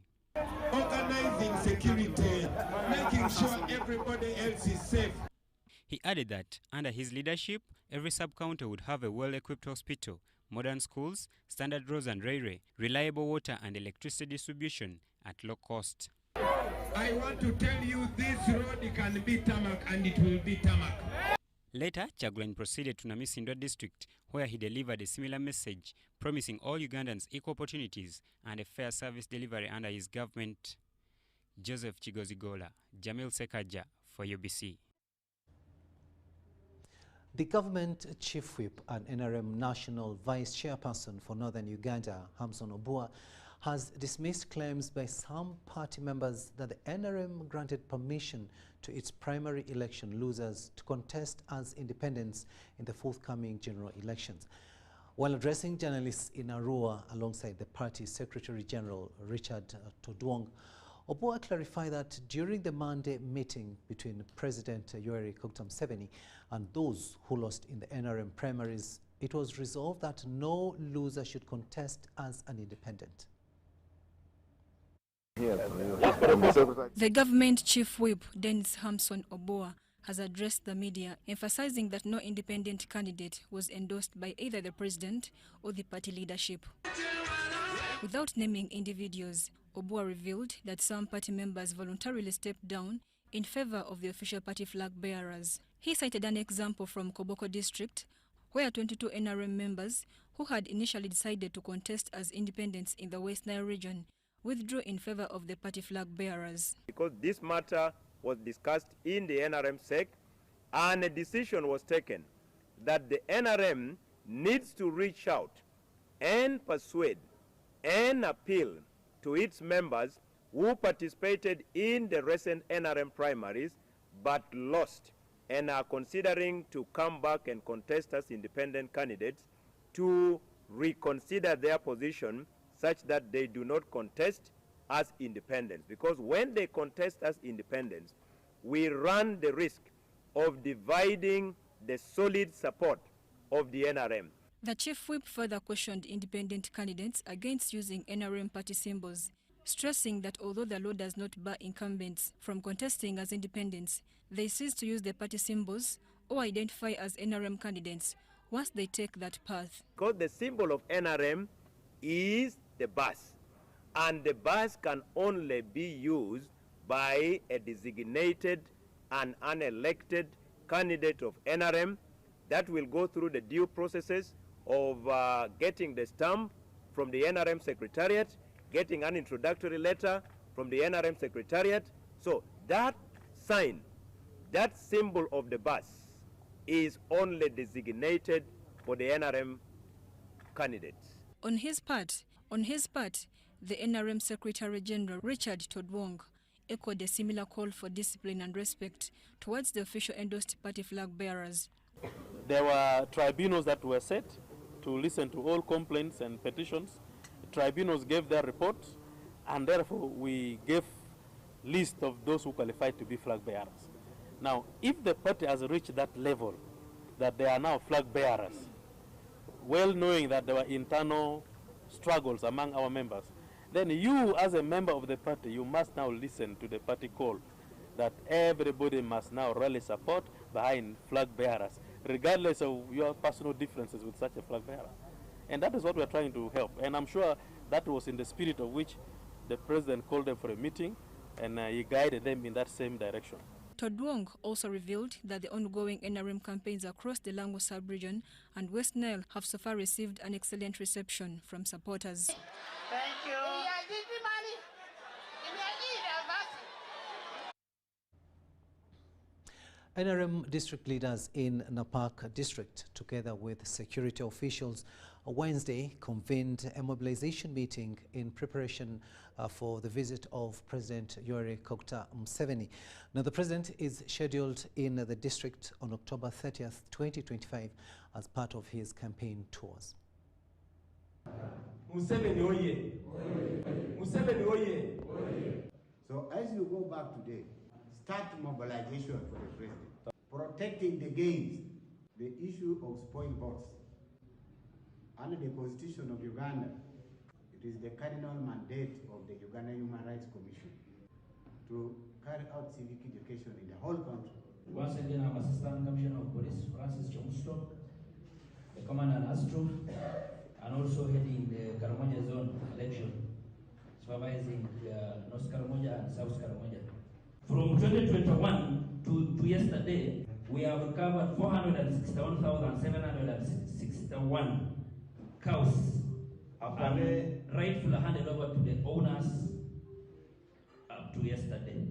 Organizing security, making sure everybody else is safe. He added that under his leadership, every sub-county would have a well-equipped hospital, modern schools, standard roads and railway, reliable water and electricity distribution at low cost. I want to tell you this road can be tarmac and it will be tarmac. Later, Kyagulanyi proceeded to Namisindwa district, where he delivered a similar message, promising all Ugandans equal opportunities and a fair service delivery under his government. Joseph Chigozigola, Jamil Sekaja for UBC. The government chief whip and NRM national vice chairperson for Northern Uganda, Hamson Obua, has dismissed claims by some party members that the NRM granted permission to its primary election losers to contest as independents in the forthcoming general elections. While addressing journalists in Arua alongside the party's Secretary General Richard Todwong, Obua clarified that during the Monday meeting between President Yoweri Museveni and those who lost in the NRM primaries, it was resolved that no loser should contest as an independent. The government chief whip, Dennis Hamson Obua, has addressed the media, emphasizing that no independent candidate was endorsed by either the president or the party leadership. Without naming individuals, Obua revealed that some party members voluntarily stepped down in favor of the official party flag bearers. He cited an example from Koboko district, where 22 NRM members who had initially decided to contest as independents in the West Nile region withdrew in favor of the party flag bearers. Because this matter was discussed in the NRM SEC and a decision was taken that the NRM needs to reach out and persuade and appeal to its members who participated in the recent NRM primaries but lost and are considering to come back and contest as independent candidates to reconsider their position such that they do not contest as independents. Because when they contest as independents, we run the risk of dividing the solid support of the NRM. The chief whip further questioned independent candidates against using NRM party symbols, stressing that although the law does not bar incumbents from contesting as independents, they cease to use the party symbols or identify as NRM candidates once they take that path. Because the symbol of NRM is the bus, and the bus can only be used by a designated and unelected candidate of NRM that will go through the due processes of getting the stamp from the NRM Secretariat, getting an introductory letter from the NRM Secretariat. So that sign, that symbol of the bus, is only designated for the NRM candidates. On his part, the NRM Secretary General Richard Todwong echoed a similar call for discipline and respect towards the official endorsed party flag bearers. There were tribunals that were set to listen to all complaints and petitions. Tribunals gave their reports, and therefore we gave list of those who qualified to be flag bearers. Now, if the party has reached that level, that they are now flag bearers, well knowing that there were internal struggles among our members, then you as a member of the party, you must now listen to the party call that everybody must now rally support behind flag bearers, regardless of your personal differences with such a flag bearer. And that is what we're trying to help. And I'm sure that was in the spirit of which the president called them for a meeting, and he guided them in that same direction. Todwong also revealed that the ongoing NRM campaigns across the Lango sub-region and West Nile have so far received an excellent reception from supporters. Thank you. NRM district leaders in Napak district, together with security officials, Wednesday convened a mobilization meeting in preparation for the visit of President Yoweri Kaguta Museveni. Now, the president is scheduled in the district on October 30th, 2025 as part of his campaign tours. Museveni oye! Museveni oye! So as you go back today, start mobilization for the president. Protecting against the issue of spoiled votes. Under the Constitution of Uganda, it is the cardinal mandate of the Uganda Human Rights Commission to carry out civic education in the whole country. Once again, I'm Assistant Commissioner of Police, Francis Chomusto, the Commander Astro, and also heading the Karamoja Zone election, supervising North Karamoja and South Karamoja. From 2021 to yesterday, we have recovered 461,761 cows and rightfully handed over to the owners up to yesterday.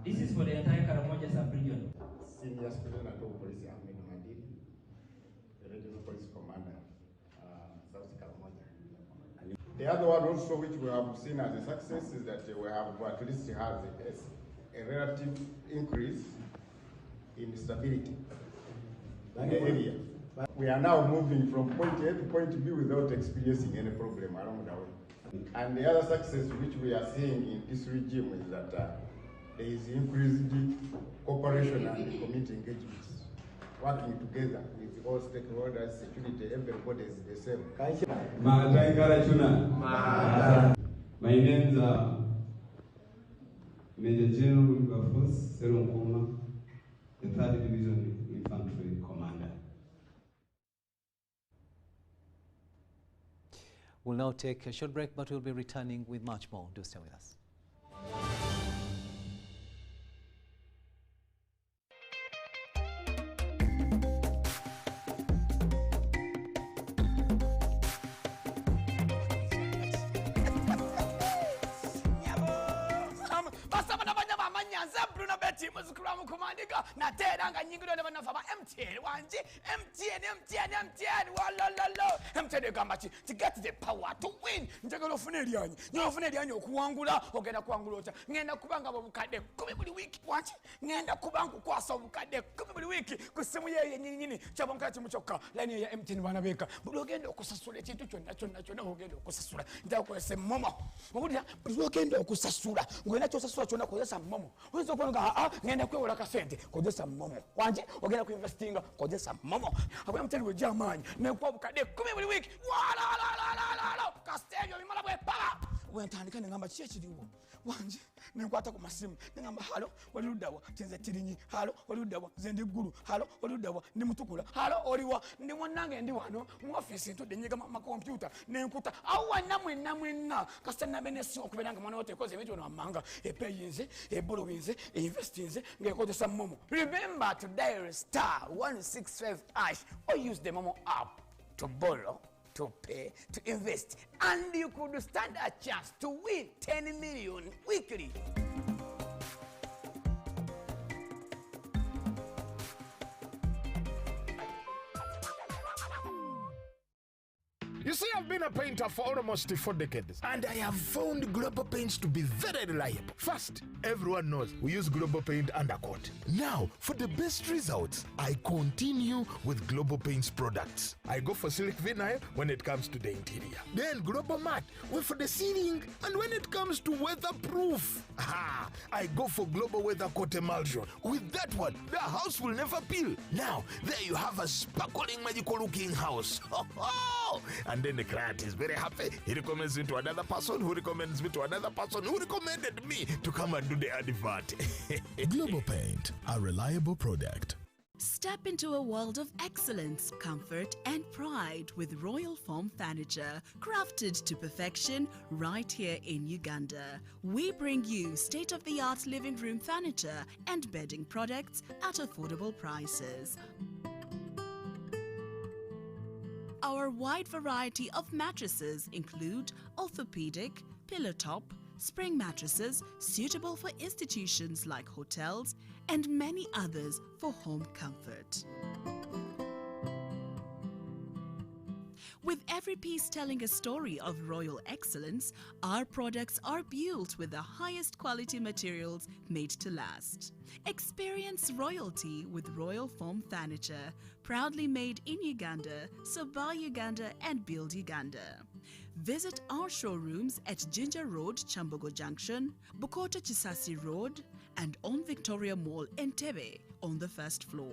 This is for the entire Karamoja sub-region. Senior Superintendent of Police Ahmed Mandiri, the Regional Police Commander, South Karamoja. The other one also which we have seen as a success is that we have at least had a relative increase in stability in the area. We are now moving from point A to point B without experiencing any problem along the way. And the other success which we are seeing in this regime is that there is increased cooperation and community engagements, working together with all stakeholders, security, everybody is the same. My name is Major General Wilberforce Seronkoma, the 3rd Division Infantry Commander. We'll now take a short break, but we'll be returning with much more. Do stay with us. Natera nga nyingiro ne banafa ba MTN wanji MTN walololo mutende gamba ki to get the power to win njagala ofune eryanyi nyo ofune eryanyi okuwangula ogenda kuwangula otya ngenda kubanga obukadde 10 buli wiki wanti ngenda kubanga kukwasa obukadde 10 buli wiki ku simu ye nyinyi kyabonkala kimu kyokka line ya MTN bana beka buli ogenda okusasula ekintu kyonna ogenda okusasula ntakozesa momo obulira buli ogenda okusasula ngenda kyosasula kyonna kozesa momo oyinza okuga ngenda kwewola kasente kozesa momo wanti ogenda kuinvestinga kozesa momo abwe MTN we jamanyi nekwa obukadde 10 buli wiki wala kastenyo bimala bwe pala wentandika ngamba kiye kiriwo wanje nenkwata ku masimu ngamba halo walirudawa tenze tirinyi halo walirudawa zende guru halo walirudawa ndi mutukula halo oliwa ndi mwanange ndi wano mu office ntudde nyiga ma computer nenkuta awa namwe kasana benesi okubelanga mwana wote koze ebintu n'amanga epeyinze ebolowinze investinze ngekozesa momo. Remember to dial star 165 # or use the momo app to borrow, to pay, to invest, and you could stand a chance to win 10 million weekly. You see, I've been a painter for almost 4 decades, and I have found Global Paints to be very reliable. First, everyone knows we use Global Paint undercoat. Now, for the best results, I continue with Global Paints products. I go for silk vinyl when it comes to the interior. Then Global Matte for the ceiling, and when it comes to weatherproof, I go for Global Weather Coat Emulsion. With that one, the house will never peel. Now, there you have a sparkling, magical-looking house. And then the client is very happy. He recommends me to another person who recommends me to another person who recommended me to come and do the advert. Global Paint, a reliable product. Step into a world of excellence, comfort, and pride with Royal Foam Furniture, crafted to perfection right here in Uganda. We bring you state-of-the-art living room furniture and bedding products at affordable prices. Our wide variety of mattresses include orthopedic, pillow top, spring mattresses suitable for institutions like hotels, and many others for home comfort. With every piece telling a story of royal excellence, our products are built with the highest quality materials made to last. Experience royalty with Royal Foam Furniture, proudly made in Uganda, so buy Uganda and build Uganda. Visit our showrooms at Ginger Road, Chambogo Junction, Bukota Chisasi Road, and on Victoria Mall, Entebbe, on the first floor.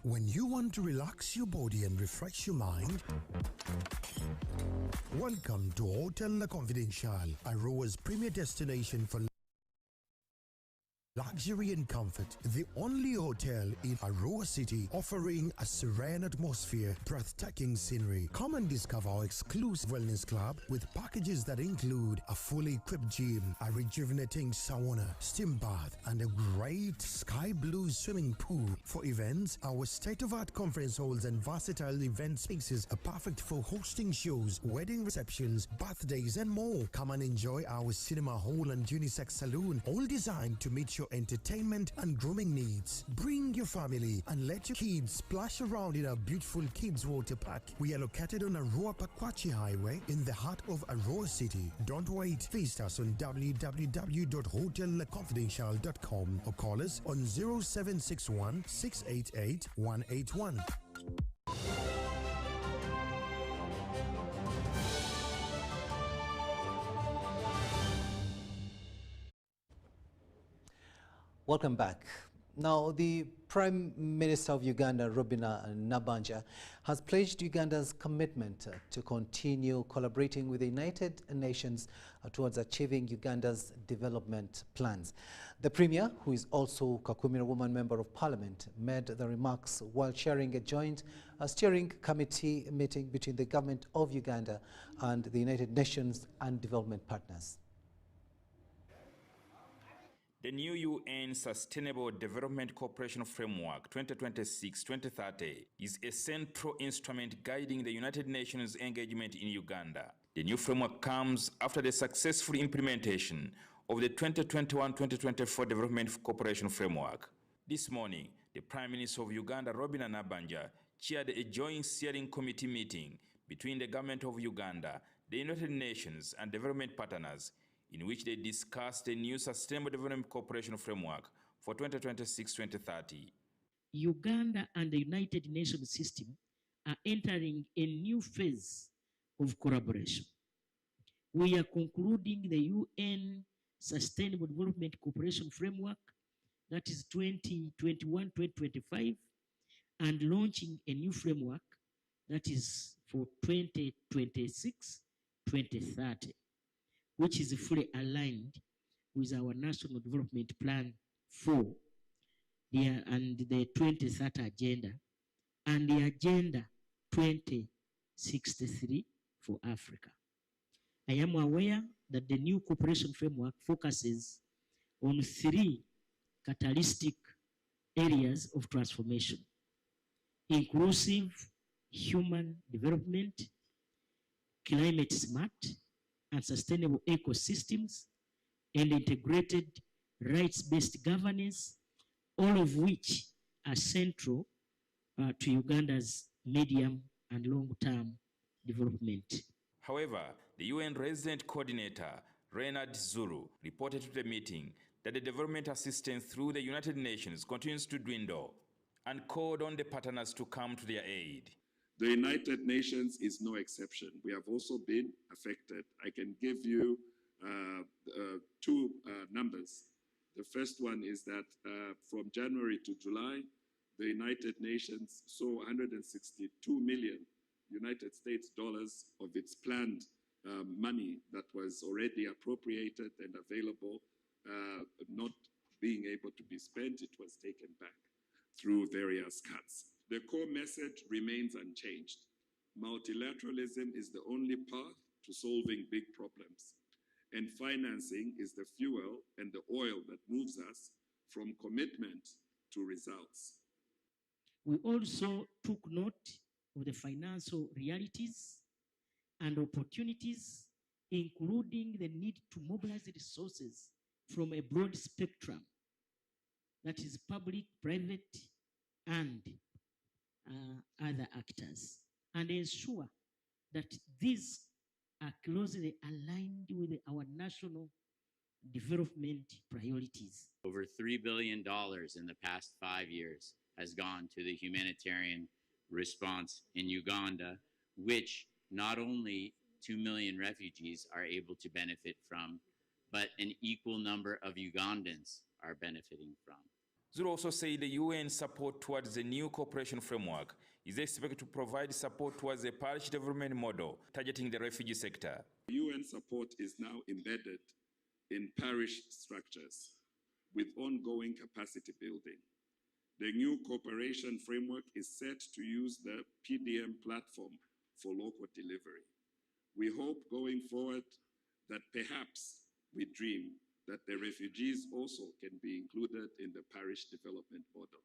When you want to relax your body and refresh your mind, welcome to Hotel La Confidential, Aroa's premier destination for luxury and comfort. The only hotel in Aroa City offering a serene atmosphere, breathtaking scenery. Come and discover our exclusive wellness club with packages that include a fully equipped gym, a rejuvenating sauna, steam bath, and a great sky blue swimming pool. For events, our state-of-art conference halls and versatile event spaces are perfect for hosting shows, wedding receptions, birthdays, and more. Come and enjoy our cinema hall and unisex saloon, all designed to meet your entertainment and grooming needs. Bring your family and let your kids splash around in our beautiful kids water park. We are located on Aroa Pakwachi Highway in the heart of Aroa City. Don't wait. Visit us on www.hotelconfidential.com or call us on 0761 688 181. Welcome back. Now, the Prime Minister of Uganda, Robina Nabbanja, has pledged Uganda's commitment to continue collaborating with the United Nations towards achieving Uganda's development plans. The Premier, who is also Kakumira Woman Member of Parliament, made the remarks while chairing a joint steering committee meeting between the Government of Uganda and the United Nations and development partners. The new UN Sustainable Development Cooperation Framework 2026-2030 is a central instrument guiding the United Nations engagement in Uganda. The new framework comes after the successful implementation of the 2021-2024 Development Cooperation Framework. This morning, the Prime Minister of Uganda, Robina Nabbanja, chaired a joint steering committee meeting between the government of Uganda, the United Nations and development partners, in which they discussed a new Sustainable Development Cooperation Framework for 2026-2030. Uganda and the United Nations system are entering a new phase of collaboration. We are concluding the UN Sustainable Development Cooperation Framework, that is 2021-2025, and launching a new framework that is for 2026-2030, which is fully aligned with our National Development Plan 4 and the 2030 Agenda and the Agenda 2063 for Africa. I am aware that the new cooperation framework focuses on 3 catalytic areas of transformation: inclusive human development, climate smart and sustainable ecosystems, and integrated rights-based governance, all of which are central to Uganda's medium and long-term development. However, the UN resident coordinator, Renard Zulu, reported to the meeting that the development assistance through the United Nations continues to dwindle and called on the partners to come to their aid. The United Nations is no exception. We have also been affected. I can give you 2 numbers. The first one is that from January to July, the United Nations saw 162 million United States dollars of its planned money that was already appropriated and available, not being able to be spent. It was taken back through various cuts. The core message remains unchanged. Multilateralism is the only path to solving big problems, and financing is the fuel and the oil that moves us from commitment to results. We also took note of the financial realities and opportunities, including the need to mobilize resources from a broad spectrum, that is public, private, and other actors, and ensure that these are closely aligned with our national development priorities. Over $3 billion in the past 5 years has gone to the humanitarian response in Uganda, which not only 2 million refugees are able to benefit from, but an equal number of Ugandans are benefiting from. Zulu also said the UN support towards the new cooperation framework is expected to provide support towards a parish development model targeting the refugee sector. UN support is now embedded in parish structures with ongoing capacity building. The new cooperation framework is set to use the PDM platform for local delivery. We hope going forward that perhaps we dream that the refugees also can be included in the parish development model.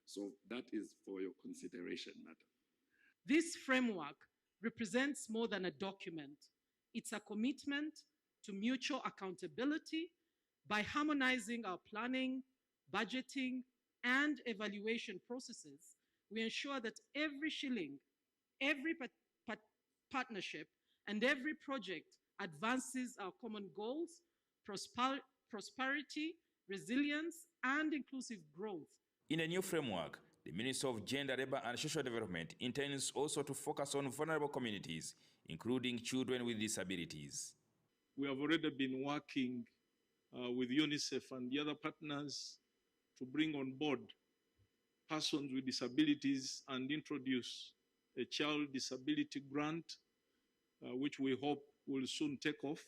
So that is for your consideration, Madam. This framework represents more than a document. It's a commitment to mutual accountability by harmonizing our planning, budgeting, and evaluation processes. We ensure that every shilling, every partnership, and every project advances our common goals, prosperity, resilience, and inclusive growth. In a new framework, the Ministry of Gender, Labour and Social Development intends also to focus on vulnerable communities, including children with disabilities. We have already been working with UNICEF and the other partners to bring on board persons with disabilities and introduce a child disability grant, which we hope will soon take off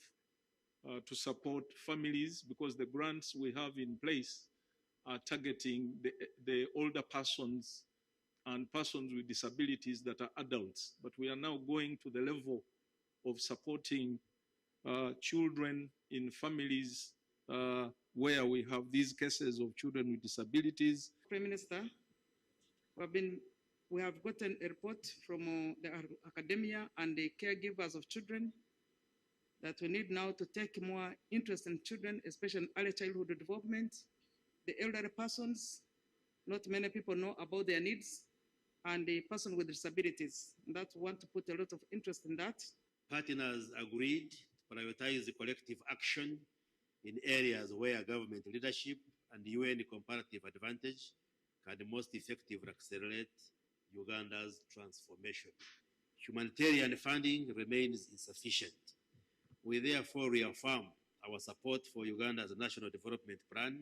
to support families, because the grants we have in place are targeting the older persons and persons with disabilities that are adults. But we are now going to the level of supporting children in families where we have these cases of children with disabilities. Prime Minister, we have gotten a report from the academia and the caregivers of children that we need now to take more interest in children, especially in early childhood development. The elderly persons, not many people know about their needs. and a person with disabilities. That want to put a lot of interest in that. Partners agreed to prioritize the collective action in areas where government leadership and UN comparative advantage can most effectively accelerate Uganda's transformation. Humanitarian funding remains insufficient. We therefore reaffirm our support for Uganda's National Development Plan.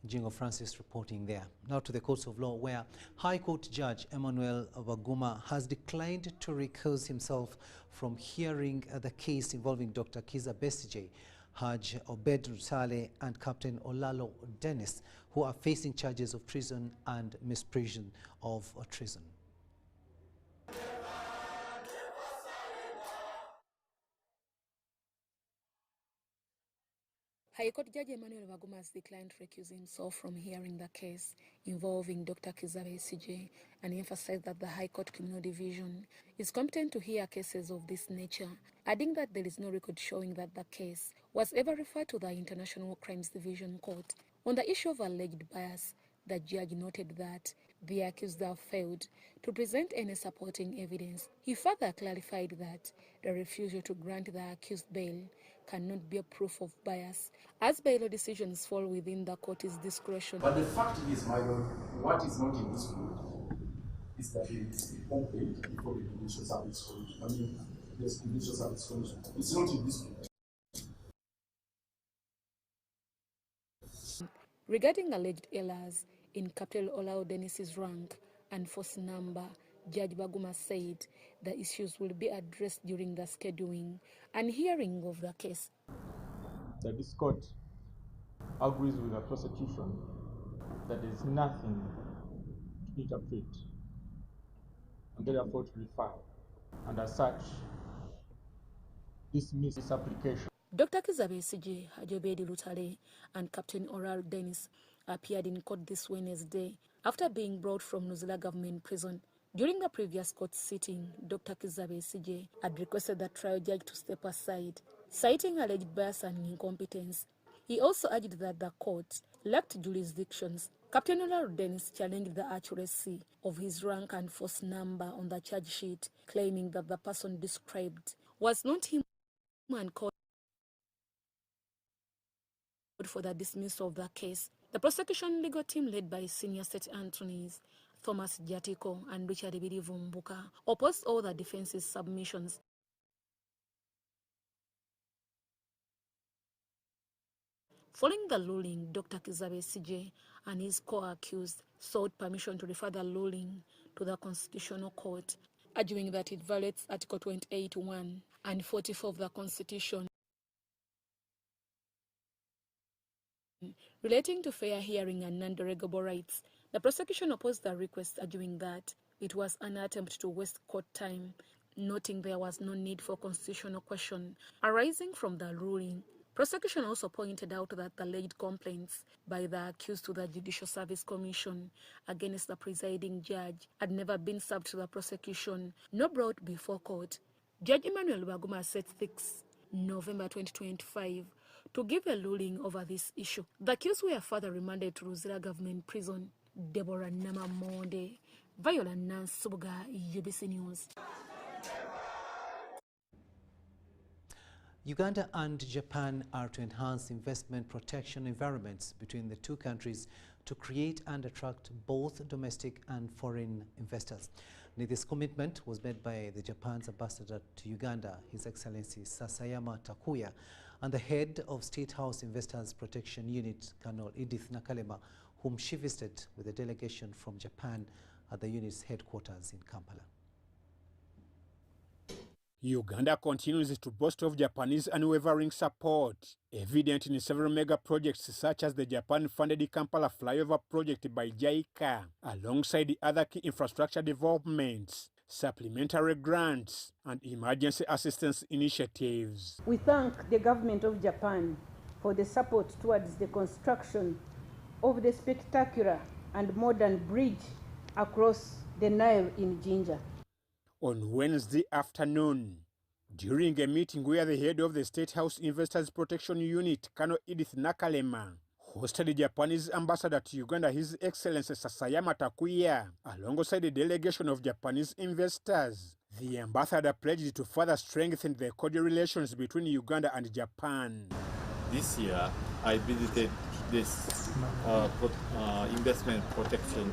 Jingo Francis reporting there. Now to the courts of law, where High Court Judge Emmanuel Baguma has declined to recuse himself from hearing the case involving Dr. Kizza Besigye, Haj Obed Rutale and Captain Olalo Dennis, who are facing charges of treason and misprision of treason. High Court Judge Emmanuel Baguma has declined to recuse himself from hearing the case involving Dr. Kizza Besigye and emphasized that the High Court Criminal Division is competent to hear cases of this nature, adding that there is no record showing that the case was ever referred to the International Crimes Division Court. On the issue of alleged bias, the judge noted that the accused have failed to present any supporting evidence. He further clarified that the refusal to grant the accused bail cannot be a proof of bias, as bail decisions fall within the court's discretion. But the fact is, my lord, what is not in dispute is that it's open before the Judicial Service Commission. I mean, there's Judicial Service Commission. It's not in dispute. Regarding alleged errors in Captain Olao Dennis's rank and force number, Judge Baguma said the issues will be addressed during the scheduling and hearing of the case. That this court agrees with the prosecution that there is nothing to interpret and therefore to refer, and as such, dismiss this application. Dr. Kizza Besigye, Haj Obed Rutale and Captain Olalo Dennis appeared in court this Wednesday after being brought from Nuzela government prison. During the previous court sitting, Dr. Kizza Besigye had requested the trial judge to step aside, citing alleged bias and incompetence. He also urged that the court lacked jurisdictions. Captain Olalo Dennis challenged the accuracy of his rank and force number on the charge sheet, claiming that the person described was not him and called for the dismissal of the case. The prosecution legal team, led by senior state attorneys Thomas Jatiko and Richard Ibiri Vumbuka, opposed all the defense's submissions. Following the ruling, Dr. Kizza Besigye and his co-accused sought permission to refer the ruling to the Constitutional Court, arguing that it violates Article 28(1) and 44 of the Constitution relating to fair hearing and non-derogable rights. The prosecution opposed the request, arguing that it was an attempt to waste court time, noting there was no need for constitutional question arising from the ruling. Prosecution also pointed out that the alleged complaints by the accused to the Judicial Service Commission against the presiding judge had never been served to the prosecution nor brought before court. Judge Emmanuel Baguma set 6 November 2025 to give a ruling over this issue. The accused were further remanded to Ruzira government prison. Deborah Namamonde, Viola Nansubuga, UBC News. Uganda and Japan are to enhance investment protection environments between the two countries to create and attract both domestic and foreign investors. This commitment was made by the Japan's ambassador to Uganda, His Excellency Sasayama Takuya, and the head of State House Investors Protection Unit, Colonel Edith Nakalema, whom she visited with a delegation from Japan at the unit's headquarters in Kampala. Uganda continues to boast of Japanese unwavering support, evident in several mega projects such as the Japan-funded Kampala flyover project by JICA, alongside other key infrastructure developments, supplementary grants, and emergency assistance initiatives. We thank the government of Japan for the support towards the construction of the spectacular and modern bridge across the Nile in Jinja. On Wednesday afternoon, during a meeting where the head of the State House Investors Protection Unit, Colonel Edith Nakalema, hosted Japanese ambassador to Uganda, His Excellency Sasayama Takuya, alongside a delegation of Japanese investors. The ambassador pledged to further strengthen the cordial relations between Uganda and Japan. This year, I visited this investment protection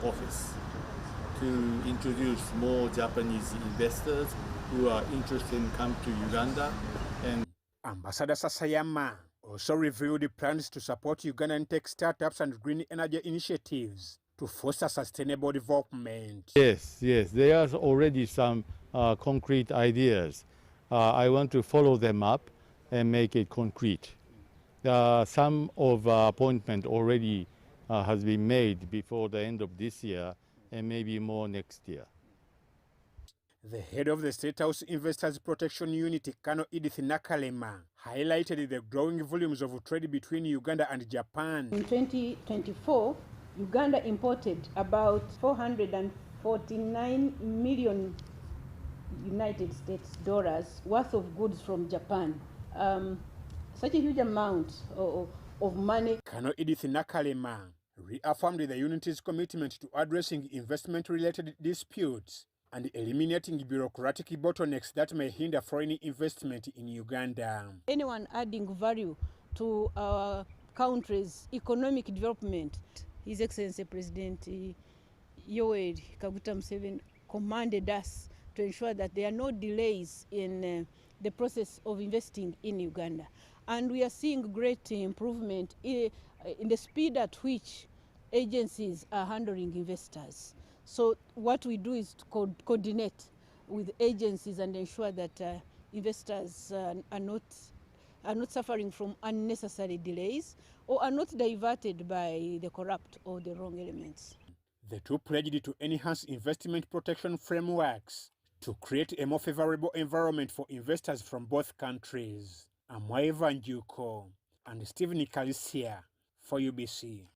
office to introduce more Japanese investors who are interested in coming to Uganda. And Ambassador Sasayama also revealed the plans to support Ugandan tech startups and green energy initiatives to foster sustainable development. Yes, there are already some concrete ideas. I want to follow them up and make it concrete. Some of appointment already has been made before the end of this year and maybe more next year. The head of the State House Investors Protection Unit, Colonel Edith Nakalema, highlighted the growing volumes of trade between Uganda and Japan. In 2024, Uganda imported about 449 million United States dollars worth of goods from Japan. Such a huge amount of money. Colonel Edith Nakalema reaffirmed the unity's commitment to addressing investment-related disputes and eliminating bureaucratic bottlenecks that may hinder foreign investment in Uganda. Anyone adding value to our country's economic development, His Excellency President Yoweri Kaguta Museveni commanded us to ensure that there are no delays in the process of investing in Uganda. And we are seeing great improvement in the speed at which agencies are handling investors. So what we do is to coordinate with agencies and ensure that investors are not suffering from unnecessary delays or are not diverted by the corrupt or the wrong elements. The two pledged to enhance investment protection frameworks to create a more favorable environment for investors from both countries. Amwaiva Njuko and Stephen Kalisia for UBC.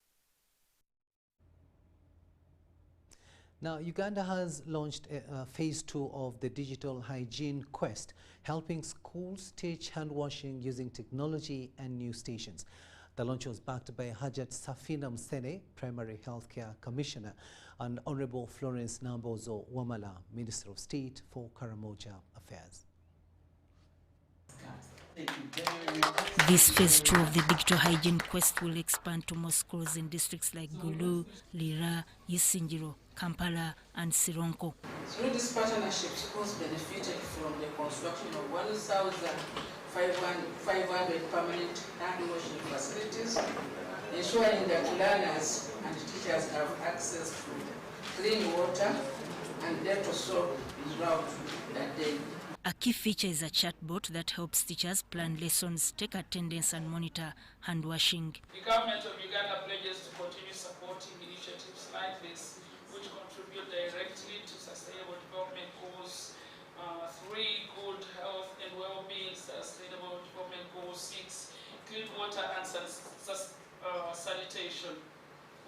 Now, Uganda has launched phase 2 of the digital hygiene quest, helping schools teach hand washing using technology and new stations. The launch was backed by Hajat Safina Msene, Primary Healthcare Commissioner, and Honorable Florence Nambozo Wamala, Minister of State for Karamoja Affairs. This phase 2 of the digital hygiene quest will expand to more schools in districts like Gulu, Lira, Isinjiro, Kampala and Sironko. Through this partnership, schools benefited from the construction of 1,500 permanent hand washing facilities, ensuring that learners and teachers have access to clean water and Dettol soap throughout the day. A key feature is a chatbot that helps teachers plan lessons, take attendance and monitor hand washing. The government of Uganda pledges to continue supporting initiatives like this, which contribute directly to sustainable development goals 3, good health and well-being, sustainable development goal 6, clean water and sanitation.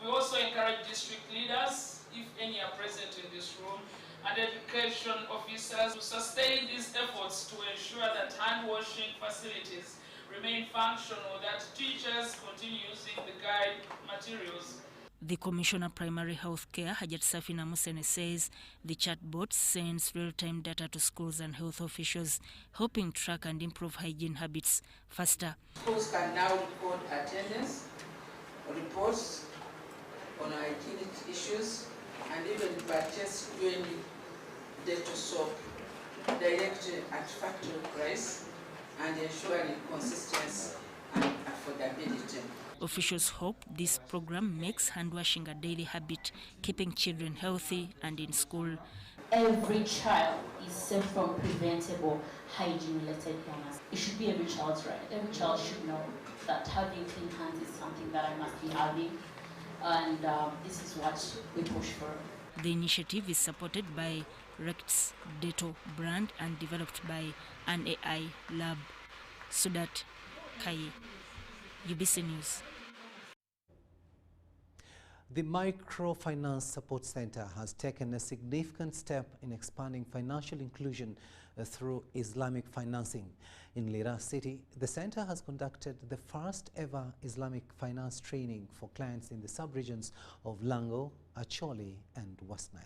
We also encourage district leaders, if any are present in this room, and education officers to sustain these efforts to ensure that hand washing facilities remain functional, that teachers continue using the guide materials. The Commissioner of Primary Health Care, Hajat Safina Musene, says the chatbot sends real-time data to schools and health officials, helping track and improve hygiene habits faster. Schools can now record attendance, reports on hygienic issues, and even purchase UN Dettol soap directly at factory price and ensuring consistency and affordability. Officials hope this program makes hand washing a daily habit, keeping children healthy and in school. Every child is safe from preventable hygiene-related illness. It should be every child's right. Every child should know that having clean hands is something that I must be having, and this is what we push for. The initiative is supported by Rect's Dettol brand and developed by an AI lab. Sudat Kaye, UBC News. The Microfinance Support Center has taken a significant step in expanding financial inclusion through Islamic financing. In Lira City, the center has conducted the first ever Islamic finance training for clients in the sub-regions of Lango, Acholi and West Nile.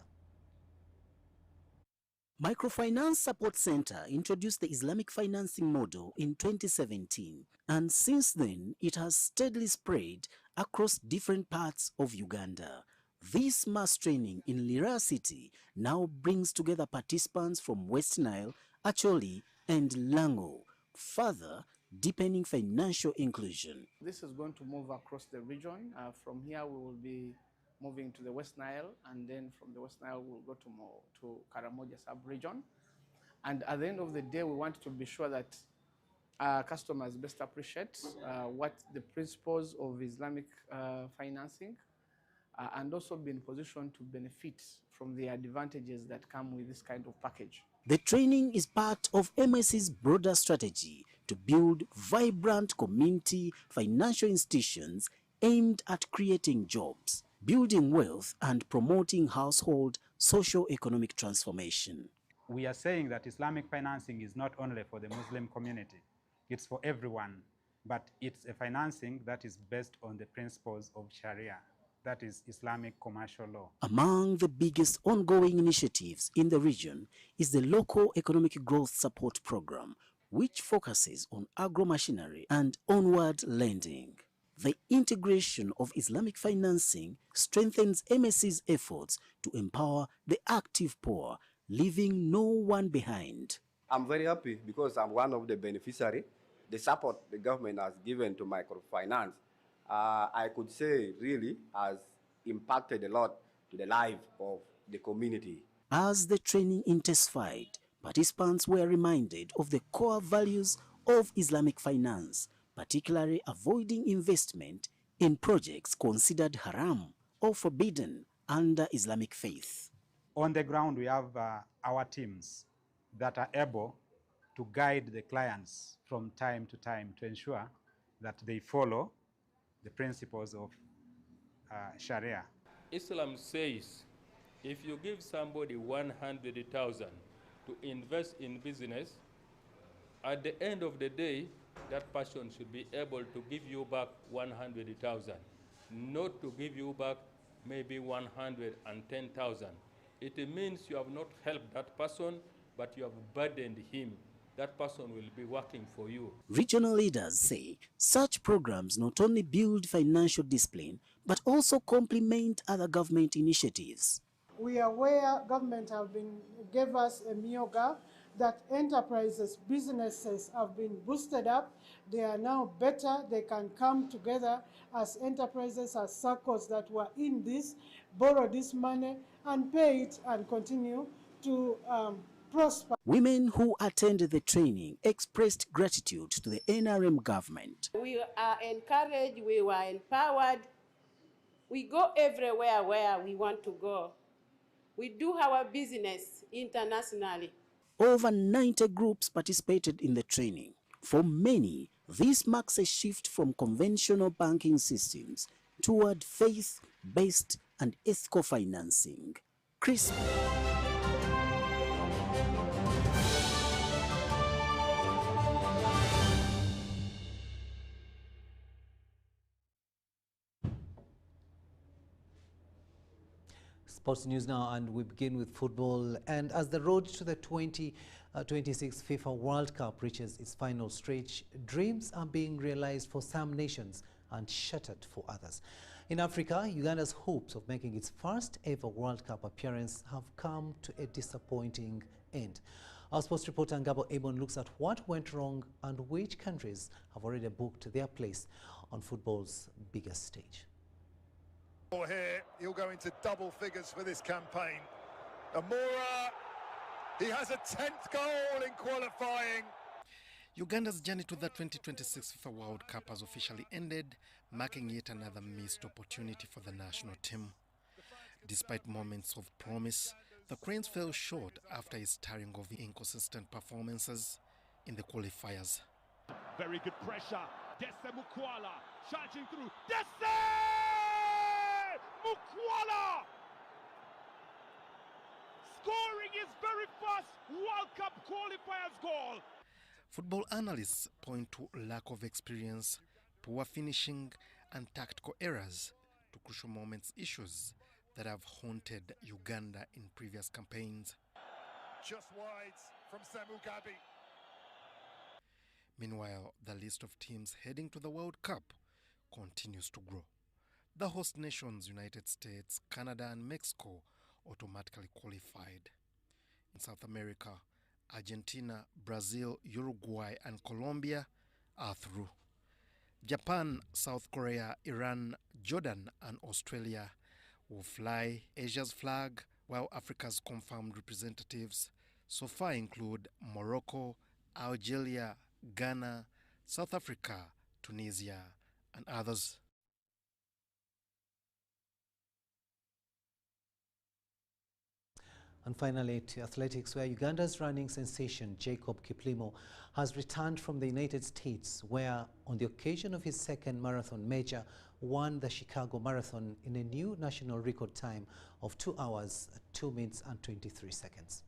Microfinance Support Center introduced the Islamic financing model in 2017, and since then it has steadily spread across different parts of Uganda. This mass training in Lira City now brings together participants from West Nile, Acholi and Lango, further deepening financial inclusion. This is going to move across the region. From here we will be moving to the West Nile, and then from the West Nile we'll go to Karamoja sub-region. And at the end of the day, we want to be sure that customers best appreciate what the principles of Islamic financing and also be in position to benefit from the advantages that come with this kind of package. The training is part of MSC's broader strategy to build vibrant community financial institutions aimed at creating jobs, building wealth and promoting household socio-economic transformation. We are saying that Islamic financing is not only for the Muslim community, it's for everyone, but it's a financing that is based on the principles of Sharia, that is Islamic commercial law. Among the biggest ongoing initiatives in the region is the Local Economic Growth Support Program, which focuses on agro-machinery and onward lending. The integration of Islamic financing strengthens MSC's efforts to empower the active poor, leaving no one behind. I'm very happy because I'm one of the beneficiaries. The support the government has given to microfinance, I could say really has impacted a lot to the life of the community. As the training intensified, participants were reminded of the core values of Islamic finance, particularly avoiding investment in projects considered haram or forbidden under Islamic faith. On the ground, we have our teams that are able to guide the clients from time to time to ensure that they follow the principles of Sharia. Islam says if you give somebody 100,000 to invest in business, at the end of the day, that person should be able to give you back 100,000, not to give you back maybe 110,000. It means you have not helped that person, but you have burdened him. That person will be working for you. Regional leaders say such programs not only build financial discipline, but also complement other government initiatives. We are aware government gave us a myoga that enterprises, businesses have been boosted up. They are now better. They can come together as enterprises, as circles that were in this, borrow this money and pay it and continue to prosper. Women who attended the training expressed gratitude to the NRM government. We are encouraged, we were empowered. We go everywhere where we want to go. We do our business internationally. Over 90 groups participated in the training. For many, this marks a shift from conventional banking systems toward faith-based and ethical financing. Chris. Sports news now, and we begin with football. And as the road to the 2026 FIFA World Cup reaches its final stretch, dreams are being realized for some nations and shattered for others. In Africa, Uganda's hopes of making its first ever World Cup appearance have come to a disappointing end. Our sports reporter Ngabo Ebon looks at what went wrong and which countries have already booked their place on football's biggest stage. Here, he'll go into double figures for this campaign. Amora, he has a 10th goal in qualifying. Uganda's journey to the 2026 FIFA World Cup has officially ended, marking yet another missed opportunity for the national team. Despite moments of promise, the Cranes fell short after a starring of inconsistent performances in the qualifiers. Very good pressure. Desse Mukwala charging through. Desse! Mukwala scoring his very first World Cup qualifiers goal. Football analysts point to lack of experience, poor finishing, and tactical errors to crucial moments issues that have haunted Uganda in previous campaigns. Just wide from Samu Gabi. Meanwhile, the list of teams heading to the World Cup continues to grow. The host nations, United States, Canada, and Mexico, automatically qualified. In South America, Argentina, Brazil, Uruguay, and Colombia are through. Japan, South Korea, Iran, Jordan, and Australia will fly Asia's flag, while Africa's confirmed representatives so far include Morocco, Algeria, Ghana, South Africa, Tunisia, and others. And finally, to athletics, where Uganda's running sensation Jacob Kiplimo has returned from the United States, where on the occasion of his second marathon major, won the Chicago Marathon in a new national record time of 2 hours, 2 minutes and 23 seconds.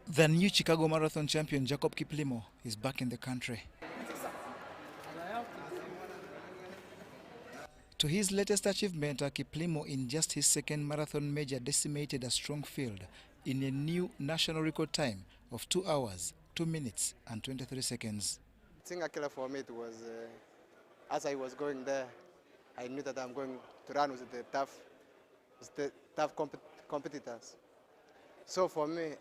The new Chicago Marathon champion Jacob Kiplimo is back in the country. To his latest achievement, Kiplimo in just his second marathon major decimated a strong field in a new national record time of 2 hours, 2 minutes and 23 seconds. I think actually for me it was, as I was going there, I knew that I'm going to run with the tough competitors. So for me,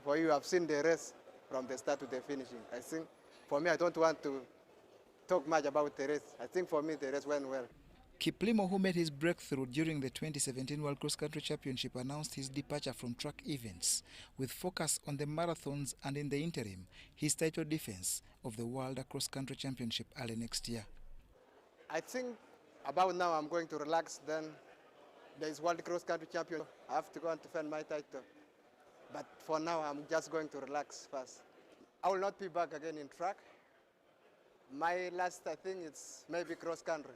for you, I've seen the race from the start to the finishing. I think for me, I don't want to talk much about the race. I think for me, the race went well. Kiplimo, who made his breakthrough during the 2017 World Cross Country Championship, announced his departure from track events with focus on the marathons and, in the interim, his title defense of the World Cross Country Championship early next year. I think about now I'm going to relax. Then there is World Cross Country Championship. I have to go and defend my title. But for now, I'm just going to relax first. I will not be back again in track. My last, I think it's maybe cross country.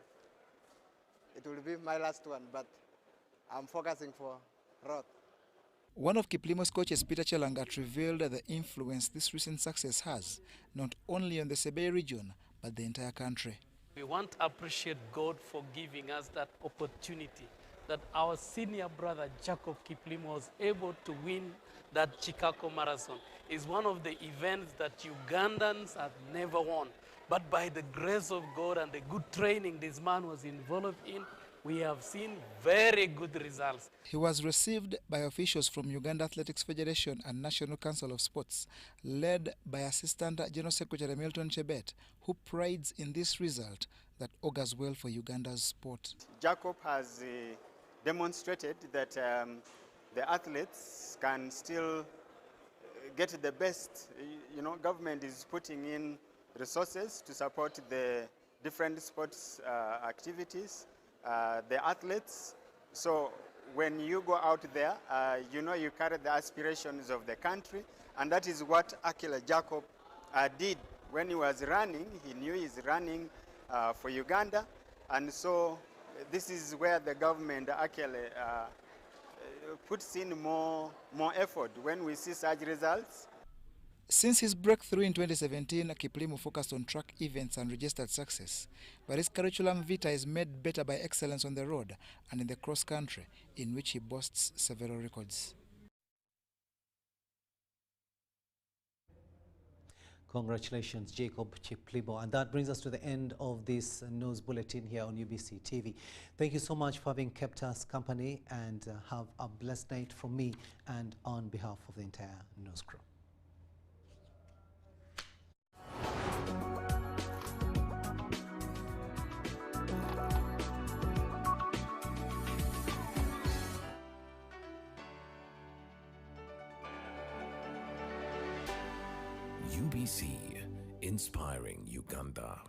It will be my last one, but I'm focusing for road. One of Kiplimo's coaches, Peter Chelangat, revealed the influence this recent success has, not only on the Sebei region, but the entire country. We want to appreciate God for giving us that opportunity, that our senior brother Jacob Kiplimo was able to win that Chicago Marathon. It's one of the events that Ugandans have never won. But by the grace of God and the good training this man was involved in, we have seen very good results. He was received by officials from Uganda Athletics Federation and National Council of Sports, led by Assistant General Secretary Milton Chebet, who prides in this result that augurs well for Uganda's sport. Jacob has demonstrated that the athletes can still get the best. You know, government is putting in resources to support the different sports activities, the athletes. So when you go out there, you know you carry the aspirations of the country, and that is what Akila Jacob did when he was running. He knew he's running for Uganda, and so this is where the government actually puts in more effort when we see such results. Since his breakthrough in 2017, Kiplimo focused on track events and registered success. But his curriculum vitae is made better by excellence on the road and in the cross-country, in which he boasts several records. Congratulations, Jacob Kiplimo. And that brings us to the end of this news bulletin here on UBC TV. Thank you so much for having kept us company, and have a blessed night from me and on behalf of the entire news crew. UBC, inspiring Uganda.